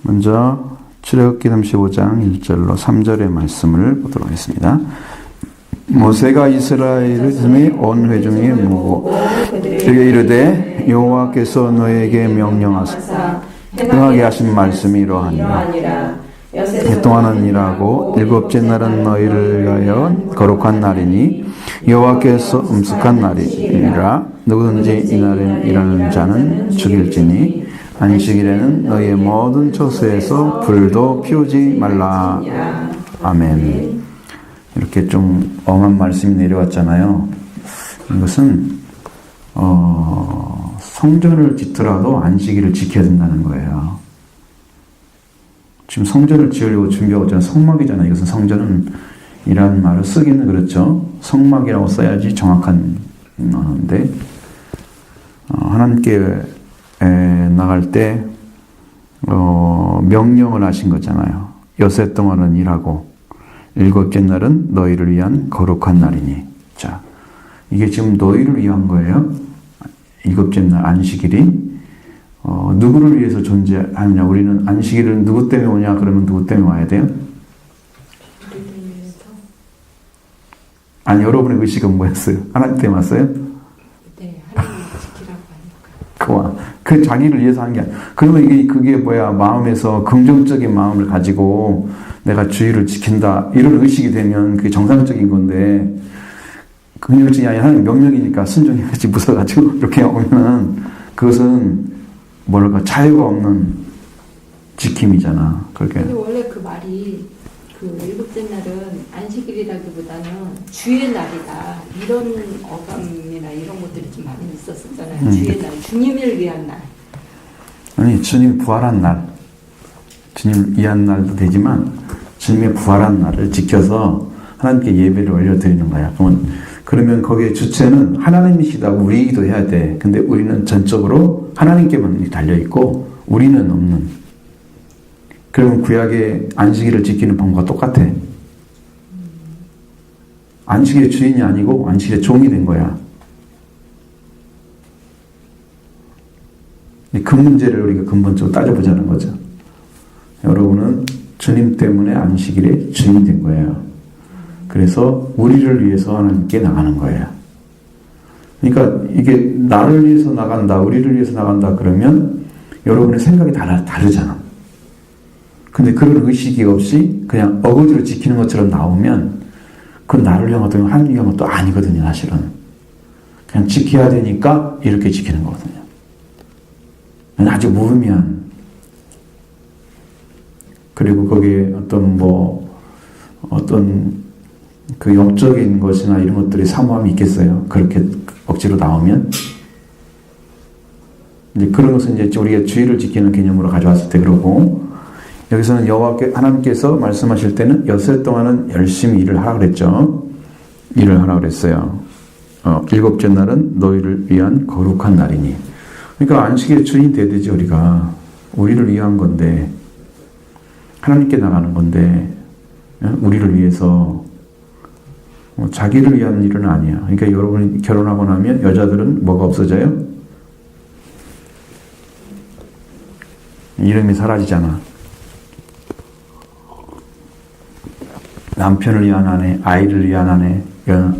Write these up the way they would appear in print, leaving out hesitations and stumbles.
먼저 출애굽기 35장 1절로 3절의 말씀을 보도록 하겠습니다. 모세가 이스라엘을 틈에 온 회중에 모으고 그에게 이르되 여호와께서 너에게 명령하사 행하게 하신 말씀이 이러하니라. 해 동안은 일하고 일곱째 날은 너희를 위하여 거룩한 날이니 여호와께서 음식한 날이라. 누구든지 이날에 일하는 자는 죽일지니 안식일에는 너희의 모든 처소에서 불도 피우지 말라. 아멘. 이렇게 좀 엄한 말씀이 내려왔잖아요. 이것은 성전을 짓더라도 안식일을 지켜야 된다는 거예요. 지금 성전을 지으려고 준비하고 있잖아요. 성막이잖아요. 이것은 성전은 이라는 말을 쓰기는 그렇죠. 성막이라고 써야지 정확한 건데 하나님께 나갈 때 명령을 하신 거잖아요. 여섯 동안은 일하고 일곱째 날은 너희를 위한 거룩한 날이니. 자, 이게 지금 너희를 위한 거예요. 일곱째 날 안식일이 누구를 위해서 존재하느냐. 우리는 안식일은 누구 때문에 오냐. 그러면 누구 때문에 와야 돼요? 아니, 여러분의 의식은 뭐였어요? 하나님 때문에 왔어요? 네, 하나님을 지키라고 하니까. 그 자기를 위해서 하는 게 아니야. 그러면 그게 뭐야? 마음에서 긍정적인 마음을 가지고 내가 주의를 지킨다. 이런 의식이 되면 그게 정상적인 건데, 긍정적이 아니라 하나님 명령이니까 순종해야지 무서워가지고 이렇게 오면은 그것은 뭐랄까 자유가 없는 지킴이잖아. 그렇게. 근데 원래 그 말이 그 일곱째 날은 안식일이라기보다는 주의 날이다. 이런 어감이나 이런 것들이 좀 많이 있었었잖아요. 주의 날, 주님을 위한 날. 아니, 주님 부활한 날. 주님을 위한 날도 되지만 주님의 부활한 날을 지켜서 하나님께 예배를 올려드리는 거야. 그러면 거기에 주체는 하나님이시다고 우리도 해야 돼. 근데 우리는 전적으로 하나님께만 달려있고 우리는 없는. 그러면 구약의 안식일을 지키는 방법과 똑같아. 안식일의 주인이 아니고 안식일의 종이 된 거야. 그 문제를 우리가 근본적으로 따져보자는 거죠. 여러분은 주님 때문에 안식일의 주인이 된 거예요. 그래서 우리를 위해서 하나님께 나가는 거예요. 그러니까 이게 나를 위해서 나간다, 우리를 위해서 나간다 그러면 여러분의 생각이 다르잖아. 근데 그런 의식이 없이 그냥 어거지로 지키는 것처럼 나오면 그건 나를 위한 것도 하나님을 위한 것도 아니거든요, 사실은. 그냥 지켜야 되니까 이렇게 지키는 거거든요. 아주 무의미한. 그리고 거기에 어떤 그 영적인 것이나 이런 것들이 사모함이 있겠어요? 그렇게 억지로 나오면? 이제 그런 것은 이제 우리가 주의를 지키는 개념으로 가져왔을 때 그러고, 여기서는 하나님께서 말씀하실 때는 여섯 동안은 열심히 일을 하라 그랬죠. 일을 하라 그랬어요. 일곱째 날은 너희를 위한 거룩한 날이니. 그러니까 안식일의 주인 돼야 되지, 우리가. 우리를 위한 건데, 하나님께 나가는 건데, 우리를 위해서 자기를 위한 일은 아니야. 그러니까 여러분이 결혼하고 나면 여자들은 뭐가 없어져요? 이름이 사라지잖아. 남편을 위한 아내, 아이를 위한 아내,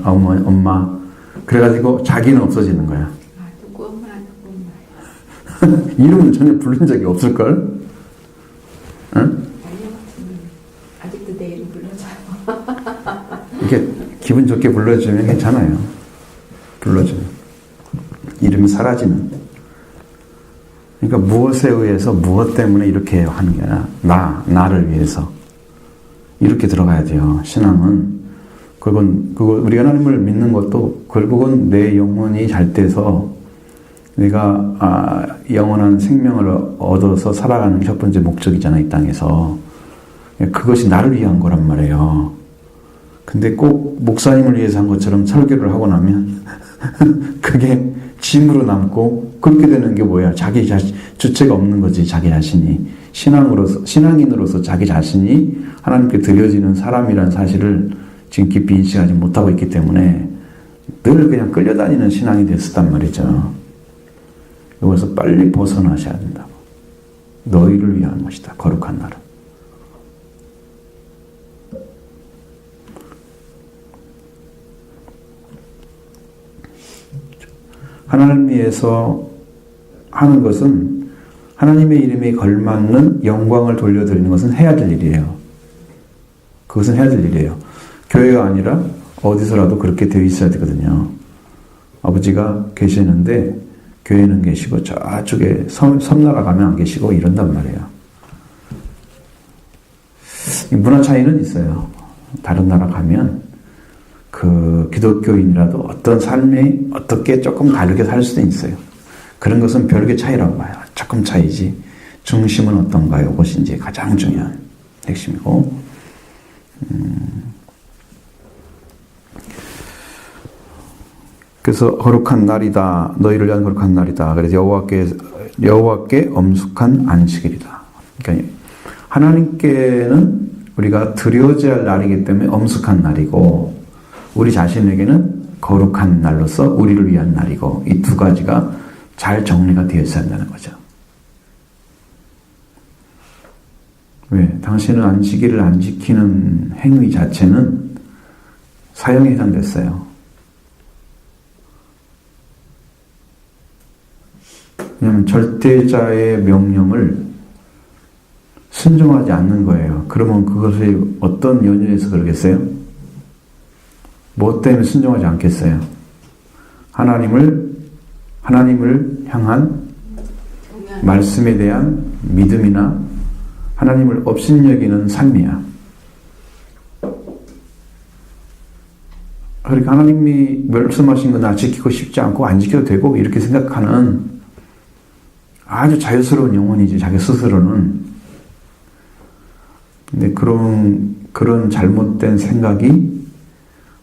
엄마. 그래가지고 자기는 없어지는 거야. 누구 엄마. 이름은 전혀 부른 적이 없을걸? 응? 아직도 내 이름 불러줘요. 이렇게 기분 좋게 불러주면 괜찮아요. 불러주면. 이름이 사라지는. 그러니까 무엇에 의해서 무엇 때문에 이렇게 하는 게 아니라 나를 위해서. 이렇게 들어가야 돼요. 신앙은. 그거 우리가 하나님을 믿는 것도 결국은 내 영혼이 잘 돼서 내가 영원한 생명을 얻어서 살아가는 첫 번째 목적이잖아, 이 땅에서. 그것이 나를 위한 거란 말이에요. 근데 꼭 목사님을 위해서 한 것처럼 설교를 하고 나면 그게 짐으로 남고 그렇게 되는 게 뭐야? 자기 주체가 없는 거지, 자기 자신이. 신앙인으로서 자기 자신이 하나님께 드려지는 사람이라는 사실을 지금 깊이 인식하지 못하고 있기 때문에 늘 그냥 끌려다니는 신앙이 됐었단 말이죠. 여기서 빨리 벗어나셔야 된다고. 너희를 위한 것이다. 거룩한 날은. 하나님 위해서 하는 것은 하나님의 이름에 걸맞는 영광을 돌려드리는 것은 해야 될 일이에요. 그것은 해야 될 일이에요. 교회가 아니라 어디서라도 그렇게 되어 있어야 되거든요. 아버지가 계시는데 교회는 계시고 저쪽에 섬나라 가면 안 계시고 이런단 말이에요. 문화 차이는 있어요. 다른 나라 가면 그 기독교인이라도 어떤 삶이 어떻게 조금 다르게 살 수도 있어요. 그런 것은 별개 차이라고 봐요. 조금 차이지 중심은 어떤가요? 그것이 이제 가장 중요한 핵심이고 그래서 거룩한 날이다. 너희를 위한 거룩한 날이다. 그래서 여호와께 엄숙한 안식일이다. 그러니까 하나님께는 우리가 드려져야 할 날이기 때문에 엄숙한 날이고 우리 자신에게는 거룩한 날로서 우리를 위한 날이고 이 두 가지가 잘 정리가 되어 있어야 한다는 거죠. 왜? 당신은 안식일을 안 지키는 행위 자체는 사형에 해당됐어요. 왜냐하면 절대자의 명령을 순종하지 않는 거예요. 그러면 그것이 어떤 연유에서 그러겠어요? 뭐 때문에 순종하지 않겠어요? 하나님을 향한 말씀에 대한 믿음이나 하나님을 업신여기는 삶이야. 그러니까 하나님이 말씀하신 거 나 지키고 싶지 않고 안 지켜도 되고 이렇게 생각하는 아주 자유스러운 영혼이지 자기 스스로는. 근데 그런 잘못된 생각이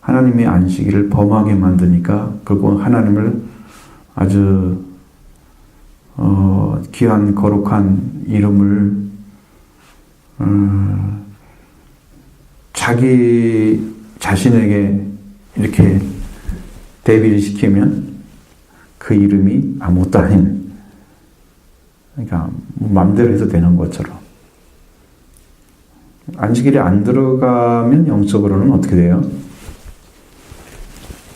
하나님의 안식일을 범하게 만드니까 결국 하나님을 아주 귀한 거룩한 이름을 자기 자신에게 이렇게 대비를 시키면 그 이름이 아무것도 아닌 그러니까 마음대로 해도 되는 것처럼 안식일에 안 들어가면 영적으로는 어떻게 돼요?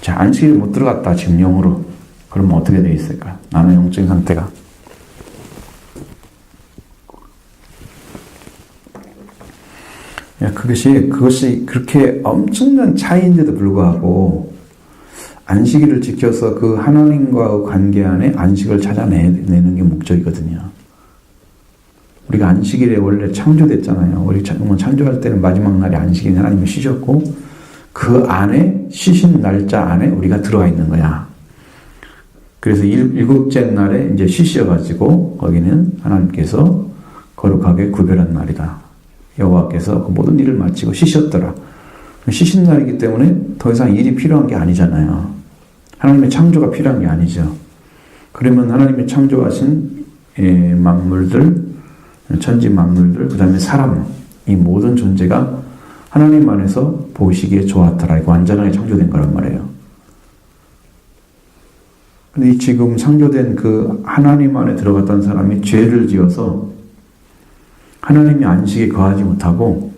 자, 안식일에 못 들어갔다 지금 영으로 그러면 어떻게 돼 있을까? 나는 영적인 상태가 그것이 그렇게 엄청난 차이인데도 불구하고 안식일을 지켜서 그 하나님과의 관계 안에 안식을 찾아내는 게 목적이거든요. 우리가 안식일에 원래 창조됐잖아요. 우리 창조할 때는 마지막 날이 안식일에 하나님이 쉬셨고 그 안에 쉬신 날짜 안에 우리가 들어가 있는 거야. 그래서 일곱째 날에 이제 쉬셔가지고 거기는 하나님께서 거룩하게 구별한 날이다. 여호와께서 그 모든 일을 마치고 쉬셨더라. 쉬신 날이기 때문에 더 이상 일이 필요한 게 아니잖아요. 하나님의 창조가 필요한 게 아니죠. 그러면 하나님의 창조하신 만물들, 천지 만물들, 그 다음에 사람, 이 모든 존재가 하나님 안에서 보시기에 좋았더라. 이거 완전하게 창조된 거란 말이에요. 근데 지금 창조된 그 하나님 안에 들어갔던 사람이 죄를 지어서 하나님이 안식에 거하지 못하고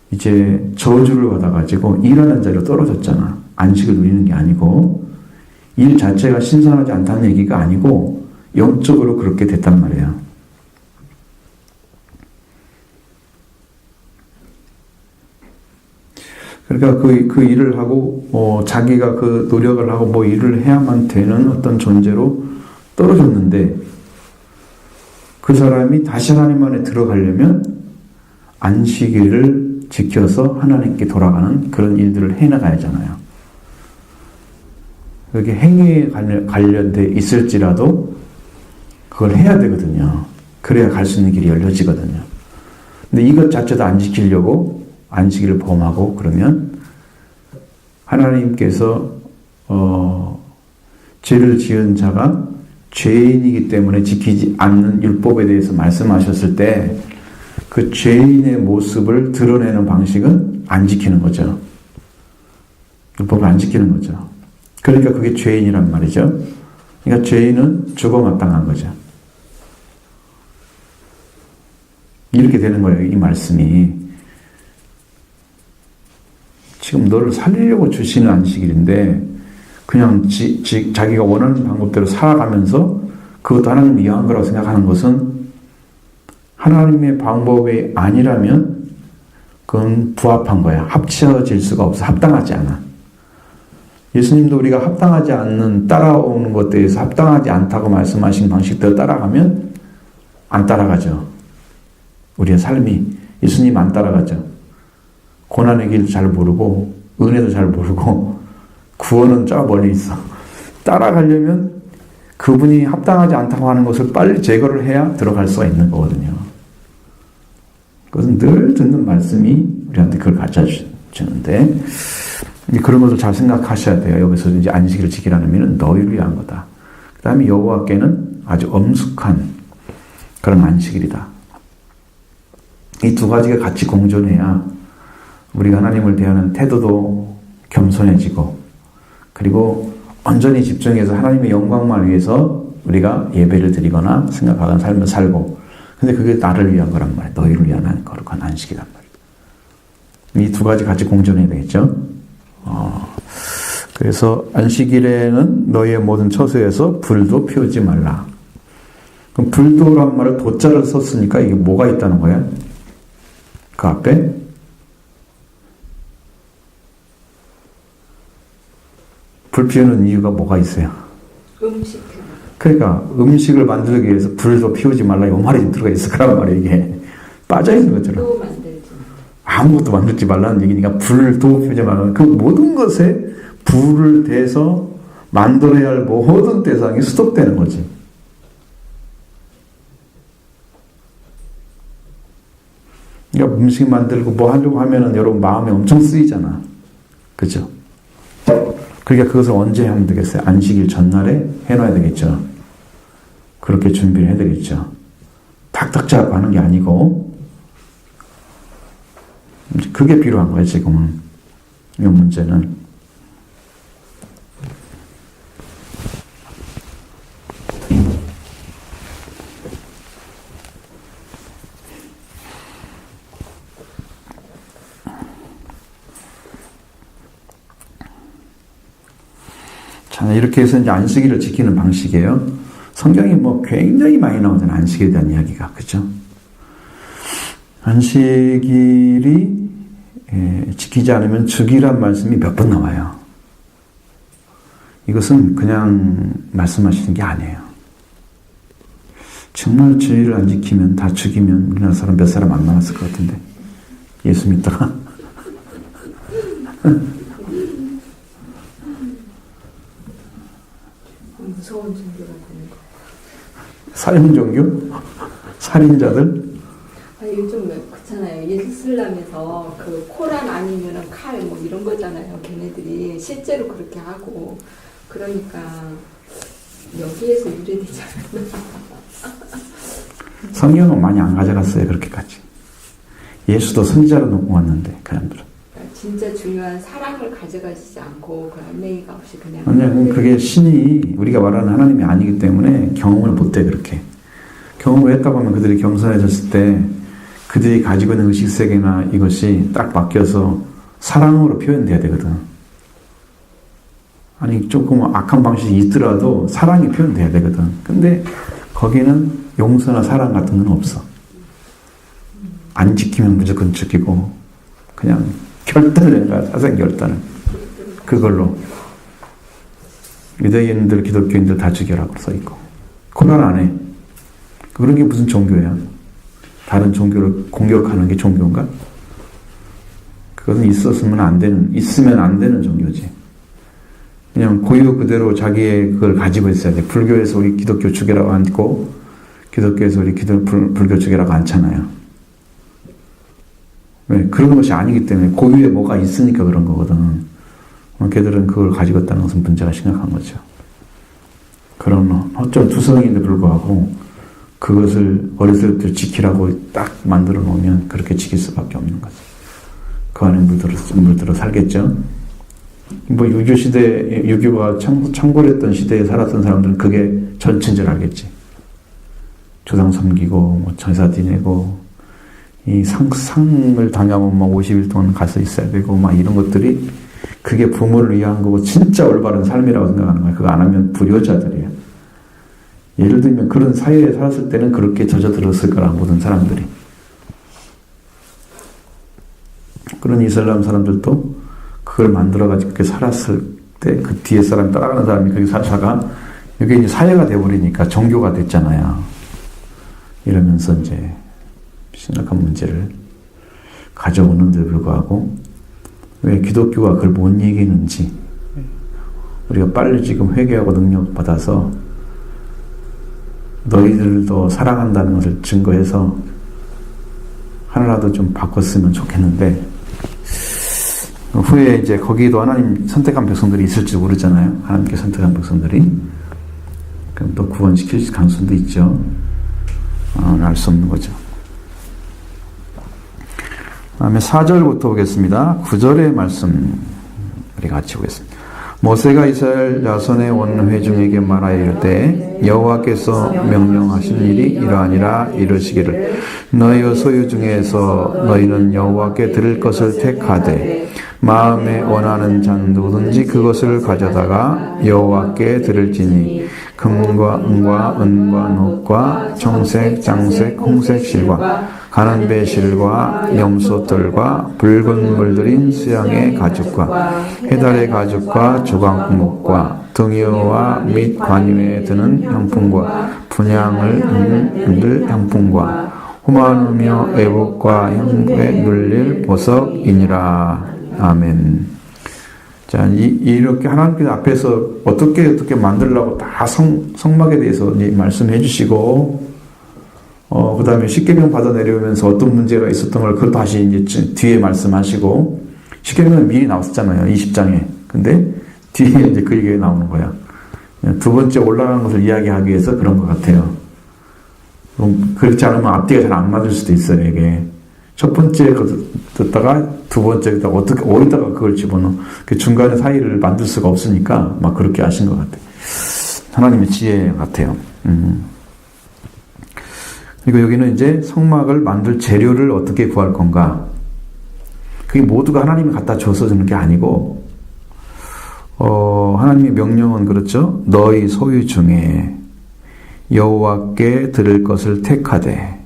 이제 저주를 받아가지고 일하는 자리로 떨어졌잖아. 안식을 누리는 게 아니고 일 자체가 신선하지 않다는 얘기가 아니고 영적으로 그렇게 됐단 말이에요. 그러니까 그 일을 하고 자기가 그 노력을 하고 뭐 일을 해야만 되는 어떤 존재로 떨어졌는데 그 사람이 다시 하나님 안에 들어가려면 안식일을 지켜서 하나님께 돌아가는 그런 일들을 해나가야 하잖아요. 그게 행위에 관련돼 있을지라도 그걸 해야 되거든요. 그래야 갈 수 있는 길이 열려지거든요. 근데 이것 자체도 안 지키려고 안식일을 범하고 그러면 하나님께서 죄를 지은 자가 죄인이기 때문에 지키지 않는 율법에 대해서 말씀하셨을 때 그 죄인의 모습을 드러내는 방식은 안 지키는 거죠. 율법을 안 지키는 거죠. 그러니까 그게 죄인이란 말이죠. 그러니까 죄인은 죽어 마땅한 거죠. 이렇게 되는 거예요. 이 말씀이. 지금 너를 살리려고 주시는 안식일인데 그냥 자기가 원하는 방법대로 살아가면서 그것도 하나님 위한 거라고 생각하는 것은 하나님의 방법이 아니라면 그건 부합한 거야. 합쳐질 수가 없어. 합당하지 않아. 예수님도 우리가 합당하지 않는 따라오는 것에 대해서 합당하지 않다고 말씀하신 방식대로 따라가면 안 따라가죠. 우리의 삶이 예수님 안 따라가죠. 고난의 길도 잘 모르고 은혜도 잘 모르고 구원은 저 멀리 있어. 따라가려면 그분이 합당하지 않다고 하는 것을 빨리 제거를 해야 들어갈 수가 있는 거거든요. 그것은 늘 듣는 말씀이 우리한테 그걸 가르쳐주는데 그런 것을 잘 생각하셔야 돼요. 여기서 이제 안식일을 지키라는 의미는 너희를 위한 거다. 그 다음에 여호와께는 아주 엄숙한 그런 안식일이다. 이 두 가지가 같이 공존해야 우리가 하나님을 대하는 태도도 겸손해지고 그리고 온전히 집중해서 하나님의 영광만 위해서 우리가 예배를 드리거나 생각하는 삶을 살고 근데 그게 나를 위한 거란 말이에요. 너희를 위한 거룩한 안식이란 말이에요. 이 두 가지 같이 공존해야 되겠죠. 그래서 안식일에는 너희의 모든 처소에서 불도 피우지 말라. 그럼 불도란 말을 도자를 썼으니까 이게 뭐가 있다는 거야? 그 앞에? 불 피우는 이유가 뭐가 있어요? 음식. 그러니까 음식을 만들기 위해서 불도 피우지 말라 이 말이 좀 들어가 있어. 그란 말이에요. 이게 빠져있는 것처럼. 또 만들지. 아무것도 만들지 말라는 얘기니까 불도 피우지 말라. 그 모든 것에 불을 대서 만들어야 할 모든 대상이 스톱되는 거지. 그러니까 음식 만들고 뭐 하려고 하면은 여러분 마음이 엄청 쓰이잖아. 그죠? 그러니까 그것을 언제 하면 되겠어요? 안식일 전날에 해놔야 되겠죠. 그렇게 준비를 해야 되겠죠. 탁탁 잡고 하는 게 아니고 그게 필요한 거예요. 지금은 이 문제는. 자, 이렇게 해서 이제 안식일을 지키는 방식이에요. 성경이 뭐 굉장히 많이 나오잖아요. 안식일에 대한 이야기가. 그죠? 안식일이 지키지 않으면 죽이란 말씀이 몇 번 나와요. 이것은 그냥 말씀하시는 게 아니에요. 정말 주의를 안 지키면 다 죽이면 우리나라 사람 몇 사람 안 남았을 것 같은데. 예수 믿다가. 무서운 종교가 되는 거. 살인 종교? 살인자들? 요즘 그렇잖아요. 예수 쓰려면서 그 코란 아니면은 칼 뭐 이런 거잖아요. 걔네들이 실제로 그렇게 하고 그러니까 여기에서 유래되지 않았나. 성경은 많이 안 가져갔어요. 그렇게까지. 예수도 선지자로 놓고 왔는데 그 사람들은. 진짜 중요한 사랑을 가져가시지 않고 그 알맹이가 없이 그냥. 아니야, 그게 신이 우리가 말하는 하나님이 아니기 때문에 경험을 못해 그렇게. 경험을 했다고 하면 그들이 겸손해졌을 때 그들이 가지고 있는 의식세계나 이것이 딱 바뀌어서 사랑으로 표현돼야 되거든. 아니 조금 악한 방식이 있더라도 사랑이 표현돼야 되거든. 근데 거기는 용서나 사랑 같은 건 없어. 안 지키면 무조건 지키고 그냥 결단을 해라. 사생 결단을. 그걸로 유대인들 기독교인들 다 죽여라고 써있고 고난 안 해. 그런 게 무슨 종교야? 다른 종교를 공격하는 게 종교인가? 그것은 있으면 안 되는 종교지. 그냥 고유 그대로 자기의 그걸 가지고 있어야 돼. 불교에서 우리 기독교 죽여라고 않고 기독교에서 우리 불교 죽여라고 않잖아요. 왜? 그런 것이 아니기 때문에 고유에 뭐가 있으니까 그런 거거든. 걔들은 그걸 가지고 있다는 것은 문제가 심각한 거죠. 그런 어쩜 투성인데 불구하고 그것을 어렸을 때 지키라고 딱 만들어 놓으면 그렇게 지킬 수밖에 없는 거죠. 그 안에 물들어 살겠죠. 뭐 유교가 창궐했던 시대에 살았던 사람들은 그게 전체인 줄 알겠지. 조상 섬기고 뭐 제사 지내고 이 상을 당하면 막 50일 동안 가서 있어야 되고 막 이런 것들이 그게 부모를 위한 거고 진짜 올바른 삶이라고 생각하는 거예요. 그거 안 하면 불효자들이에요. 예를 들면 그런 사회에 살았을 때는 그렇게 젖어들었을 거라 모든 사람들이. 그런 이슬람 사람들도 그걸 만들어가지고 그렇게 살았을 때 그 뒤에 사람 따라가는 사람이 그렇게 살다가 이게 이제 사회가 돼버리니까 종교가 됐잖아요. 이러면서 이제 심각한 문제를 가져오는데 불구하고 왜 기독교가 그걸 못 이기는지 우리가 빨리 지금 회개하고 능력 받아서 너희들도 사랑한다는 것을 증거해서 하나라도 좀 바꿨으면 좋겠는데 후에 이제 거기도 하나님 선택한 백성들이 있을지 모르잖아요. 하나님께 선택한 백성들이. 그럼 또 구원시킬 가능성도 있죠. 알 수 없는 거죠. 다음에 4절부터 보겠습니다. 9절의 말씀 우리 같이 보겠습니다. 모세가 이스라엘 자손의 온 회중에게 말하여 이르되 여호와께서 명령하신 일이 이러하니라 이르시기를 너희의 소유 중에서 너희는 여호와께 드릴 것을 택하되 마음에 원하는 자는 누구든지 그것을 가져다가 여호와께 드릴지니 금과 은과 은과 녹과 청색, 장색, 홍색 실과 가는배 실과 염소털과 붉은 물들인 수양의 가죽과 해달의 가죽과 조각목과 등유와 및 관유에 드는 향품과 분향을 흔들 향품과 호마누며 애복과 향부에 눌릴 보석이니라. 아멘. 자, 이렇게 하나님께서 앞에서 어떻게 만들려고 다 성막에 대해서 말씀해 주시고, 그 다음에 십계명 받아 내려오면서 어떤 문제가 있었던 걸 그걸 다시 이제 뒤에 말씀하시고, 십계명은 미리 나왔었잖아요. 20장에. 근데 뒤에 이제 그 얘기가 나오는 거야. 두 번째 올라가는 것을 이야기하기 위해서 그런 것 같아요. 그렇지 않으면 앞뒤가 잘 안 맞을 수도 있어요, 이게. 첫 번째 듣다가 두 번째 듣다가 어디다가 그걸 집어넣어. 그 중간에 사이를 만들 수가 없으니까 막 그렇게 하신 것 같아요. 하나님의 지혜 같아요. 그리고 여기는 이제 성막을 만들 재료를 어떻게 구할 건가. 그게 모두가 하나님이 갖다 줘서 주는 게 아니고, 하나님의 명령은 그렇죠. 너희 소유 중에 여호와께 드릴 것을 택하되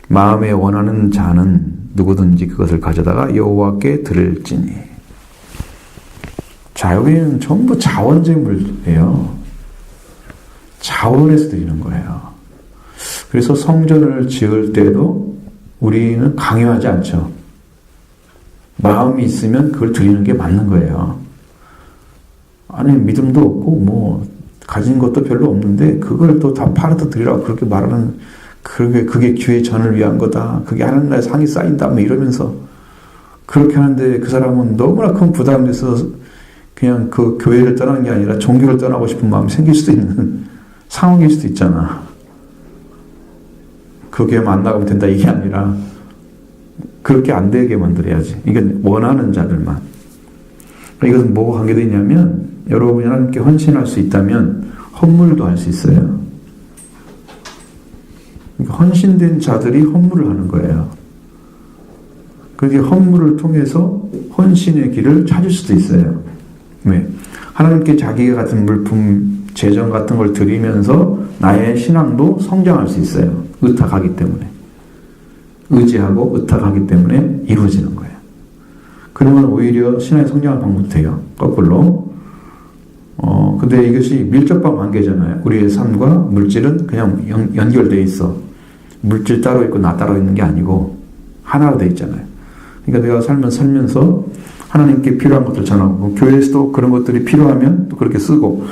마음에 원하는 자는 누구든지 그것을 가져다가 여호와께 드릴지니. 자, 여기는 전부 자원제물이에요. 자원에서 드리는 거예요. 그래서 성전을 지을 때도 우리는 강요하지 않죠. 마음이 있으면 그걸 드리는 게 맞는 거예요. 아니, 믿음도 없고 뭐 가진 것도 별로 없는데 그걸 또 다 팔아서 드리라고 그렇게 말하는, 그게 교회 전을 위한 거다. 그게 하나님 나라에 상이 쌓인다. 뭐 이러면서 그렇게 하는데 그 사람은 너무나 큰 부담이 돼서 그냥 그 교회를 떠나는 게 아니라 종교를 떠나고 싶은 마음이 생길 수도 있는 상황일 수도 있잖아. 그 교회 만나가면 된다 이게 아니라 그렇게 안 되게 만들어야지. 이건 원하는 자들만. 이것은 뭐가 관계되어 있냐면 여러분이 하나님께 헌신할 수 있다면 헌물도 할 수 있어요. 그러니까 헌신된 자들이 헌물을 하는 거예요. 그게 헌물을 통해서 헌신의 길을 찾을 수도 있어요. 왜? 하나님께 자기가 같은 물품, 재정 같은 걸 드리면서 나의 신앙도 성장할 수 있어요. 의탁하기 때문에. 의지하고 의탁하기 때문에 이루어지는 거예요. 그러면 오히려 신앙의 성장을 방문해요. 거꾸로. 근데 이것이 밀접한 관계잖아요. 우리의 삶과 물질은 그냥 연결되어 있어. 물질 따로 있고 나 따로 있는 게 아니고 하나로 되어 있잖아요. 그러니까 내가 살면서 하나님께 필요한 것들 전하고, 교회에서도 그런 것들이 필요하면 또 그렇게 쓰고,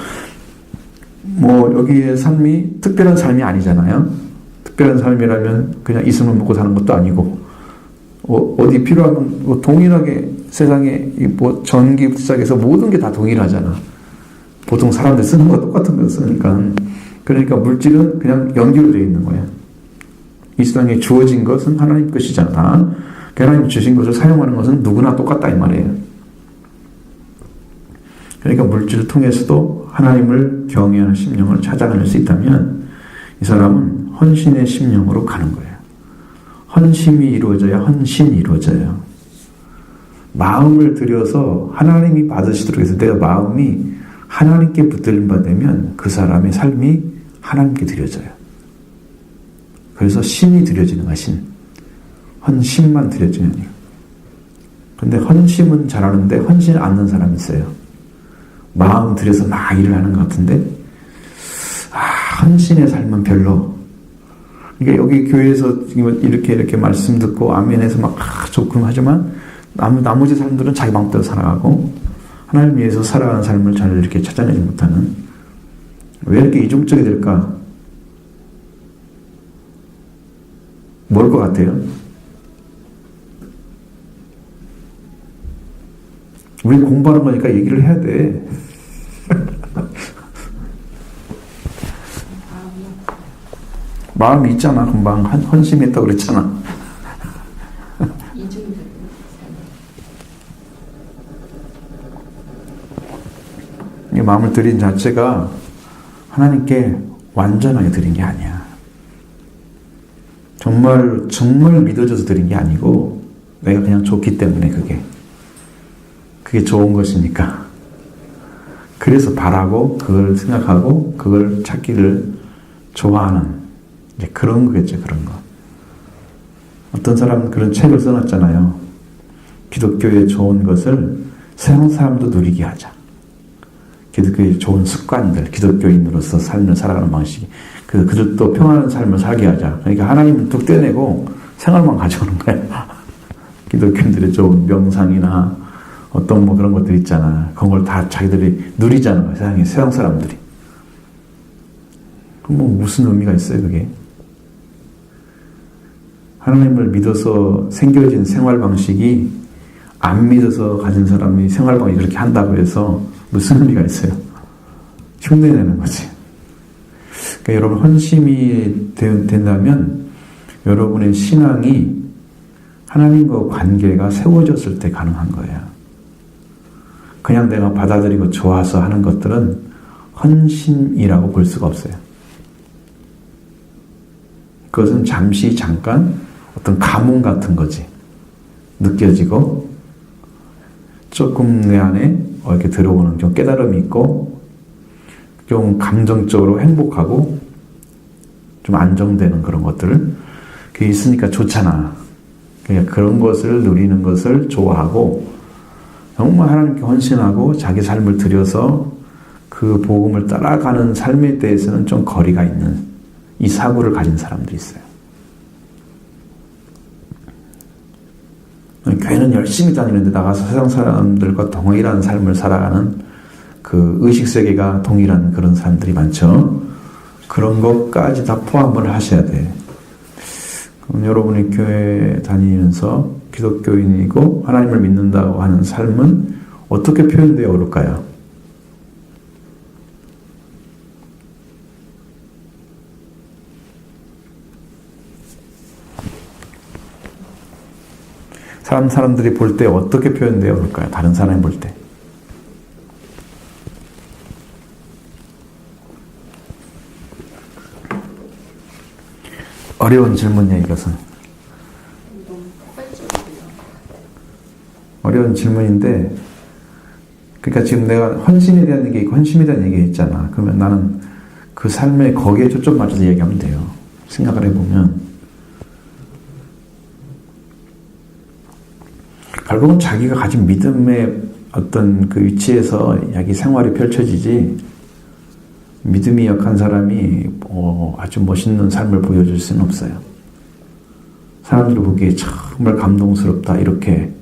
뭐 여기의 삶이 특별한 삶이 아니잖아요. 특별한 삶이라면 그냥 있으면 먹고 사는 것도 아니고, 어디 필요하면 뭐 동일하게 세상에 뭐 전기부터 시작해서 모든 게 다 동일하잖아. 보통 사람들 쓰는 거 똑같은 거 쓰니까. 그러니까 물질은 그냥 연결되어 있는 거야. 이 세상에 주어진 것은 하나님 것이잖아. 하나님 주신 것을 사용하는 것은 누구나 똑같다 이 말이에요. 그러니까 물질을 통해서도 하나님을 경외하는 심령을 찾아낼 수 있다면 이 사람은 헌신의 심령으로 가는 거예요. 헌심이 이루어져야 헌신이 이루어져요. 마음을 들여서 하나님이 받으시도록 해서 내 마음이 하나님께 붙들림 받으면 그 사람의 삶이 하나님께 드려져요. 그래서 신이 드려지는 거야, 신. 헌심만 드려지는 거예요. 근데 헌심은 잘하는데 헌신 않는 사람이 있어요. 마음 들여서 막 일을 하는 것 같은데 헌신의 삶은 별로. 그러니까 여기 교회에서 이렇게 말씀 듣고 아멘해서 막 좋군 하지만 나머지 사람들은 자기 마음대로 살아가고 하나님 위해서 살아가는 삶을 잘 이렇게 찾아내지 못하는. 왜 이렇게 이중적이 될까? 뭘 것 같아요? 우리 공부하는 거니까 얘기를 해야 돼. 마음이 있잖아. 금방 헌심했다고 그랬잖아. 이 마음을 드린 자체가 하나님께 완전하게 드린 게 아니야. 정말 믿어져서 드린 게 아니고 내가 그냥 좋기 때문에 그게 좋은 것이니까. 그래서 바라고 그걸 생각하고 그걸 찾기를 좋아하는 이제 그런 거겠죠. 그런 거. 어떤 사람은 그런 책을 써놨잖아요. 기독교의 좋은 것을 세상 사람도 누리게 하자. 기독교의 좋은 습관들, 기독교인으로서 삶을 살아가는 방식, 그들도 평안한 삶을 살게 하자. 그러니까 하나님을 뚝 떼내고 생활만 가져오는 거예요. 기독교인들의 좋은 명상이나 어떤 그런 것들 있잖아. 그런 걸 다 자기들이 누리자는 거예요. 세상 사람들이. 그럼 무슨 의미가 있어요, 그게? 하나님을 믿어서 생겨진 생활 방식이 안 믿어서 가진 사람이 생활 방식이 그렇게 한다고 해서 무슨 의미가 있어요? 흉내내는 거지. 그러니까 여러분 헌심이 된다면 여러분의 신앙이 하나님과 관계가 세워졌을 때 가능한 거예요. 그냥 내가 받아들이고 좋아서 하는 것들은 헌신이라고 볼 수가 없어요. 그것은 잠깐 어떤 감흥 같은 거지. 느껴지고 조금 내 안에 이렇게 들어오는 좀 깨달음이 있고 좀 감정적으로 행복하고 좀 안정되는 그런 것들 그게 있으니까 좋잖아. 그러니까 그런 것을 누리는 것을 좋아하고 정말 하나님께 헌신하고 자기 삶을 들여서 그 복음을 따라가는 삶에 대해서는 좀 거리가 있는 이 사고를 가진 사람들이 있어요. 교회는 열심히 다니는데 나가서 세상 사람들과 동일한 삶을 살아가는 그 의식세계가 동일한 그런 사람들이 많죠. 그런 것까지 다 포함을 하셔야 돼. 그럼 여러분이 교회 다니면서 기독교인이고 하나님을 믿는다고 하는 삶은 어떻게 표현되어 오를까요? 사람들이 볼 때 어떻게 표현되어 올까요? 다른 사람이 볼 때. 어려운 질문이에요, 이것은. 어려운 질문인데, 그러니까 지금 내가 헌신에 대한 얘기 있고 헌심에 대한 얘기 했잖아. 그러면 나는 그 삶에 거기에 초점 맞춰서 얘기하면 돼요. 생각을 해보면. 결국은 자기가 가진 믿음의 어떤 그 위치에서 자기 생활이 펼쳐지지, 믿음이 약한 사람이 아주 멋있는 삶을 보여줄 수는 없어요. 사람들이 보기에 정말 감동스럽다, 이렇게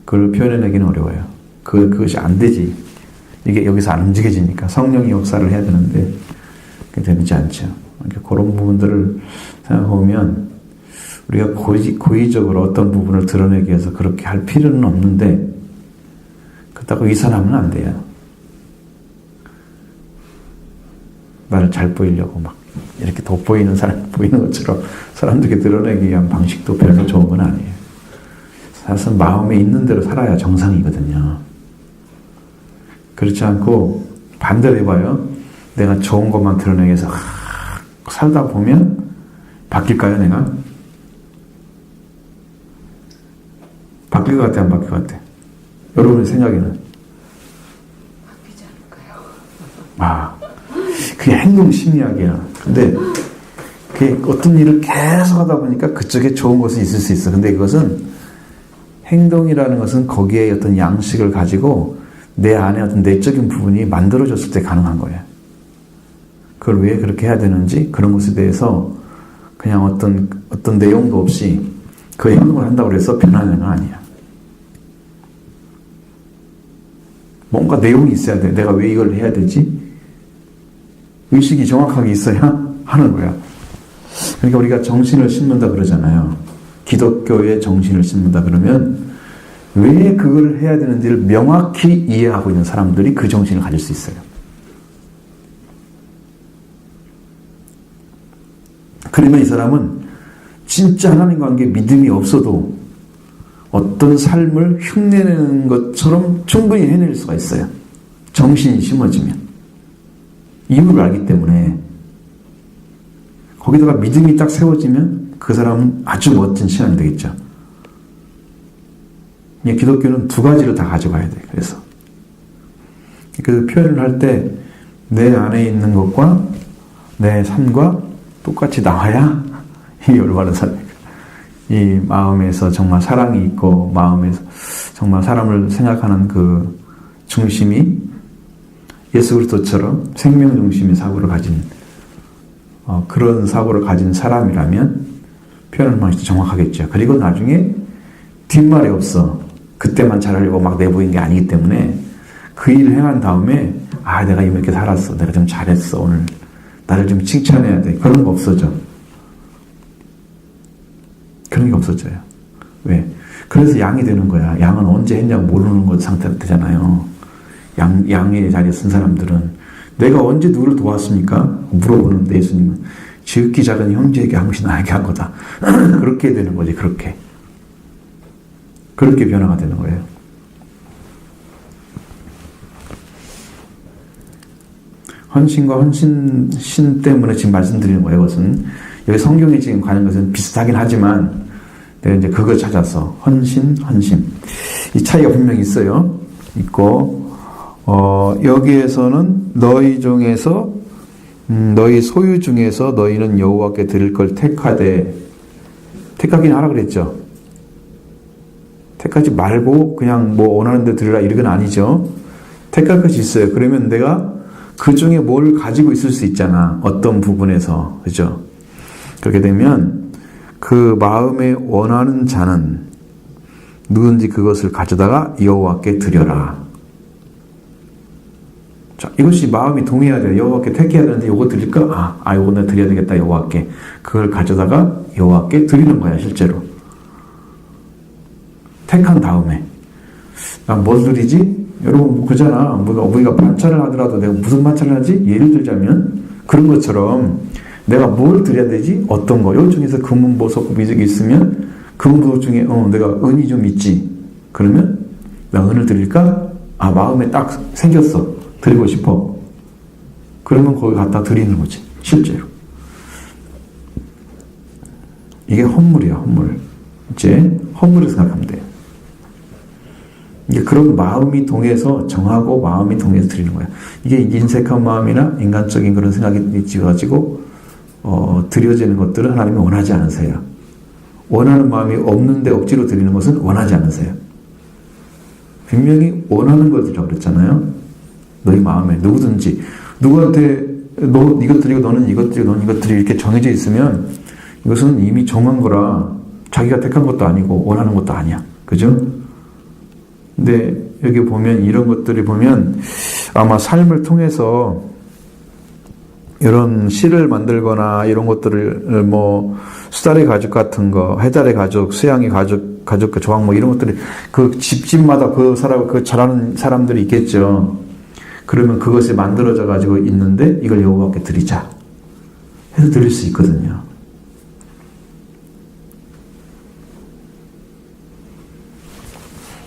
그걸 표현해내기는 어려워요. 그것이 안 되지. 이게 여기서 안 움직여지니까 성령이 역사를 해야 되는데 그게 되지 않죠. 그러니까 그런 부분들을 생각해보면 우리가 고의적으로 어떤 부분을 드러내기 위해서 그렇게 할 필요는 없는데 그렇다고 위선하면 안 돼요. 나를 잘 보이려고 막 이렇게 돋보이는 사람 보이는 것처럼 사람들에게 드러내기 위한 방식도 별로 좋은 건 아니에요. 사실 마음에 있는 대로 살아야 정상이거든요. 그렇지 않고 반대로 해봐요. 내가 좋은 것만 드러내기 위해서 살다 보면 바뀔까요, 내가? 바뀔 것 같아, 안 바뀔 것 같아? 여러분의 생각에는? 바뀌지 않을까요? 아, 그게 행동 심리학이야. 근데 그게 어떤 일을 계속 하다 보니까 그쪽에 좋은 것은 있을 수 있어. 근데 이것은 행동이라는 것은 거기에 어떤 양식을 가지고 내 안에 어떤 내적인 부분이 만들어졌을 때 가능한 거예요. 그걸 왜 그렇게 해야 되는지 그런 것에 대해서 그냥 어떤 내용도 없이 그 행동을 한다고 해서 변하는 건 아니야. 뭔가 내용이 있어야 돼. 내가 왜 이걸 해야 되지? 의식이 정확하게 있어야 하는 거야. 그러니까 우리가 정신을 심는다 그러잖아요. 기독교의 정신을 심는다 그러면 왜 그걸 해야 되는지를 명확히 이해하고 있는 사람들이 그 정신을 가질 수 있어요. 그러면 이 사람은 진짜 하나님과 관계에 믿음이 없어도 어떤 삶을 흉내내는 것처럼 충분히 해낼 수가 있어요. 정신이 심어지면. 이유를 알기 때문에. 거기다가 믿음이 딱 세워지면 그 사람은 아주 멋진 신앙이 되겠죠. 기독교는 두 가지를 다 가져가야 돼. 그래서 표현을 할 때 내 안에 있는 것과 내 삶과 똑같이 나와야 이 올바른 삶이에요. 이 마음에서 정말 사랑이 있고 마음에서 정말 사람을 생각하는 그 중심이 예수 그리스도처럼 생명 중심의 사고를 가진 그런 사고를 가진 사람이라면 표현을 많이 정확하겠죠. 그리고 나중에 뒷말이 없어. 그때만 잘하려고 막 내보인 게 아니기 때문에 그 일을 행한 다음에 내가 이렇게 살았어. 내가 좀 잘했어. 오늘 나를 좀 칭찬해야 돼. 그런 거 없어져. 그런 게 없어져요. 왜? 그래서 양이 되는 거야. 양은 언제 했냐고 모르는 것 상태가 되잖아요. 양의 자리에 쓴 사람들은 내가 언제 누구를 도왔습니까? 물어보는데 예수님은 지극히 작은 형제에게 한 것이 나에게 한 거다. 그렇게 되는 거지. 그렇게 변화가 되는 거예요. 헌신과 헌신 때문에 지금 말씀드리는 거예요. 그것은 여기 성경에 지금 가는 것은 비슷하긴 하지만 내가 이제 그걸 찾아서 헌신. 이 차이가 분명히 있고 여기에서는 너희 중에서 너희 소유 중에서 너희는 여호와께 드릴 걸 택하긴 하라 그랬죠. 택하지 말고 그냥 원하는 데 드리라 이런 건 아니죠. 택할 것이 있어요. 그러면 내가 그 중에 뭘 가지고 있을 수 있잖아. 어떤 부분에서. 그죠? 그렇게 되면 그 마음에 원하는 자는 누군지 그것을 가져다가 여호와께 드려라. 자, 이것이 마음이 동의해야 돼요. 여호와께 택해야 되는데 요거 드릴까? 요거 내가 드려야 되겠다. 여호와께. 그걸 가져다가 여호와께 드리는 거야, 실제로. 택한 다음에. 난 뭘 드리지? 여러분, 그잖아. 우리가 반찬을 하더라도 내가 무슨 반찬을 하지? 예를 들자면, 그런 것처럼 내가 뭘 드려야 되지? 어떤 거? 요 중에서 금은 보석, 미적이 있으면, 금은 보석 중에, 내가 은이 좀 있지. 그러면, 나 은을 드릴까? 마음에 딱 생겼어. 드리고 싶어. 그러면 거기 갖다 드리는 거지. 실제로. 이게 헌물이야, 헌물. 이제, 헌물을 생각하면 돼요. 이게 그런 마음이 동해서 정하고 마음이 동해서 드리는 거야. 이게 인색한 마음이나 인간적인 그런 생각이 있어가지고 드려지는 것들은 하나님이 원하지 않으세요. 원하는 마음이 없는데 억지로 드리는 것은 원하지 않으세요. 분명히 원하는 걸 드리라고 그랬잖아요. 너희 마음에 누구든지 누구한테 너 이것 드리고 너는 이것 드리고 너는 이것 드리고 이렇게 정해져 있으면 이것은 이미 정한 거라 자기가 택한 것도 아니고 원하는 것도 아니야. 그죠? 근데 여기 보면 이런 것들이 보면 아마 삶을 통해서 이런 시를 만들거나 이런 것들을 수달의 가죽 같은 거, 해달의 가죽, 수양의 가죽 그 조항 이런 것들이 그 집집마다 그 잘하는 사람들이 있겠죠. 그러면 그것이 만들어져 가지고 있는데 이걸 여호와께 드리자 해서 드릴 수 있거든요.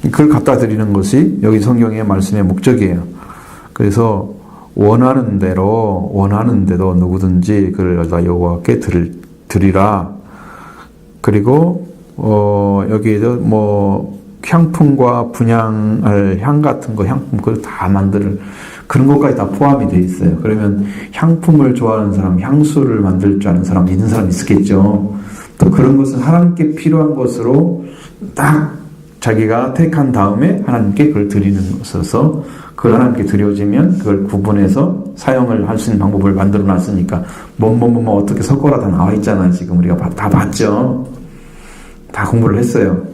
그걸 갖다 드리는 것이 여기 성경의 말씀의 목적이에요. 그래서 원하는 대로 누구든지 그를 갖다 여호와께 드리라. 그리고 여기에도 향품과 분향할 향 같은 거, 향품 그걸 다 만들 그런 것까지 다 포함이 돼 있어요. 그러면 향품을 좋아하는 사람, 향수를 만들 줄 아는 사람, 있는 사람 있겠죠. 또 그런 것은 하나님께 필요한 것으로 딱 자기가 택한 다음에 하나님께 그걸 드리는 것이어서 그걸 하나님께 드려지면 그걸 구분해서 사용을 할 수 있는 방법을 만들어 놨으니까 뭐뭐뭐 어떻게 섞어라 다 나와 있잖아요. 지금 우리가 다 봤죠. 다 공부를 했어요.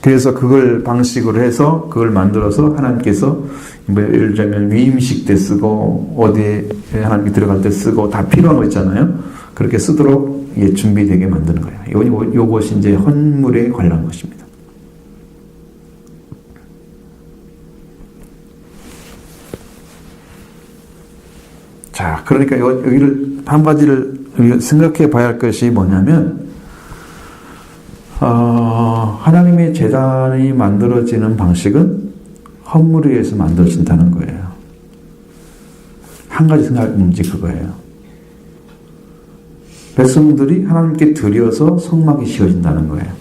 그래서 그걸 방식으로 해서 그걸 만들어서 하나님께서 뭐 예를 들자면 위임식 때 쓰고 어디에 하나님께 들어갈 때 쓰고 다 필요한 거 있잖아요. 그렇게 쓰도록 준비되게 만드는 거예요. 요것이 이제 헌물에 관한 것입니다. 자, 그러니까 여기를 한 가지를 생각해 봐야 할 것이 뭐냐면 하나님의 제단이 만들어지는 방식은 헌물에 의해서 만들어진다는 거예요. 한 가지 생각할 문제 그거예요. 백성들이 하나님께 드려서 성막이 지어진다는 거예요.